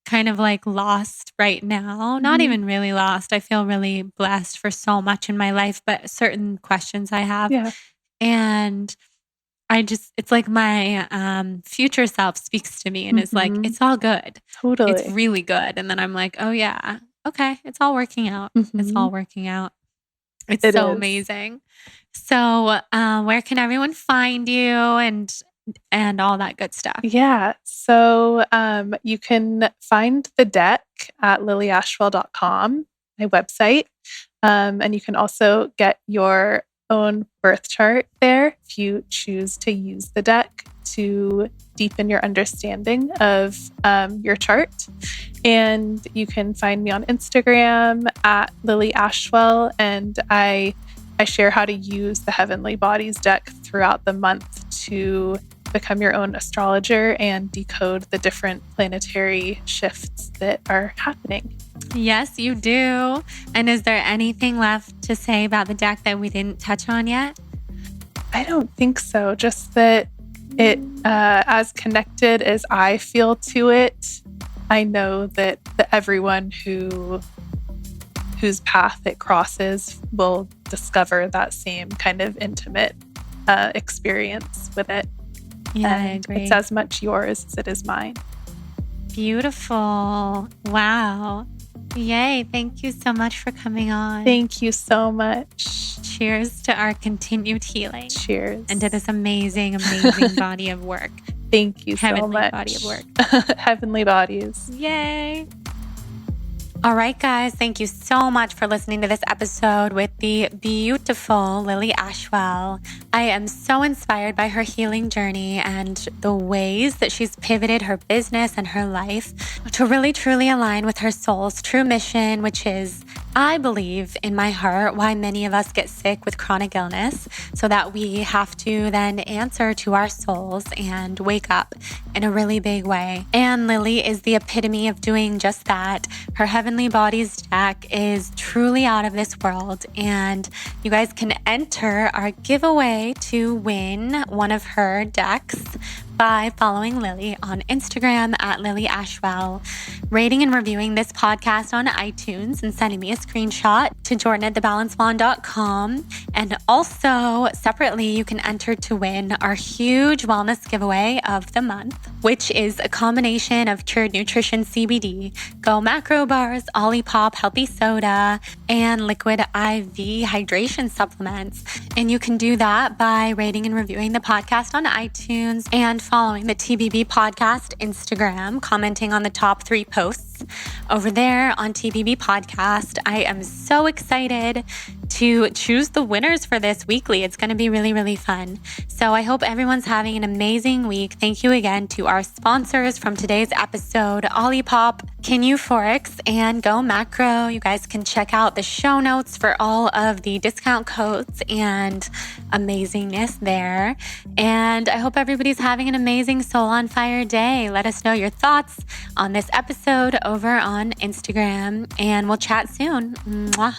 S1: kind of like lost right now. Not even really lost. I feel really blessed for so much in my life, but certain questions I have.
S2: Yeah.
S1: And it's like my future self speaks to me and is like, it's all good.
S2: Totally.
S1: It's really good. And then I'm like, oh yeah, okay. It's all working out. It's all working out. It is amazing. So where can everyone find you and all that good stuff?
S2: Yeah. So you can find the deck at lilyashwell.com, my website. And you can also get your own birth chart there if you choose to use the deck to deepen your understanding of your chart. And you can find me on Instagram at Lily Ashwell, and I share how to use the Heavenly Bodies deck throughout the month to become your own astrologer and decode the different planetary shifts that are happening.
S1: Yes, you do. And is there anything left to say about the deck that we didn't touch on yet?
S2: I don't think so. Just that it, as connected as I feel to it, I know that everyone whose path it crosses will discover that same kind of intimate experience with it.
S1: Yeah,
S2: and
S1: I agree.
S2: It's as much yours as it is mine.
S1: Beautiful. Wow. Yay. Thank you so much for coming on.
S2: Thank you so much.
S1: Cheers to our continued healing.
S2: Cheers.
S1: And to this amazing, amazing body of work.
S2: Thank you so much.
S1: Heavenly body of work.
S2: Heavenly bodies.
S1: Yay. All right, guys. Thank you so much for listening to this episode with the beautiful Lily Ashwell. I am so inspired by her healing journey and the ways that she's pivoted her business and her life to really truly align with her soul's true mission, which is, I believe in my heart, why many of us get sick with chronic illness, so that we have to then answer to our souls and wake up in a really big way. And Lily is the epitome of doing just that. Her Heavenly Bodies deck is truly out of this world, and you guys can enter our giveaway to win one of her decks by following Lily on Instagram at Lily Ashwell, rating and reviewing this podcast on iTunes, and sending me a screenshot to jordan@thebalancewand.com. And also, separately, you can enter to win our huge wellness giveaway of the month, which is a combination of Cured Nutrition CBD, Go Macro Bars, Olipop Healthy Soda, and Liquid IV Hydration Supplements. And you can do that by rating and reviewing the podcast on iTunes and following the TBB Podcast Instagram, commenting on the top 3 posts over there on TBB Podcast. I am so excited to choose the winners for this weekly. It's going to be really, really fun. So I hope everyone's having an amazing week. Thank you again to our sponsors from today's episode, Olipop, Euphorics, and Go Macro. You guys can check out the show notes for all of the discount codes and amazingness there. And I hope everybody's having an amazing Soul on Fire day. Let us know your thoughts on this episode over on Instagram, and we'll chat soon. Mwah.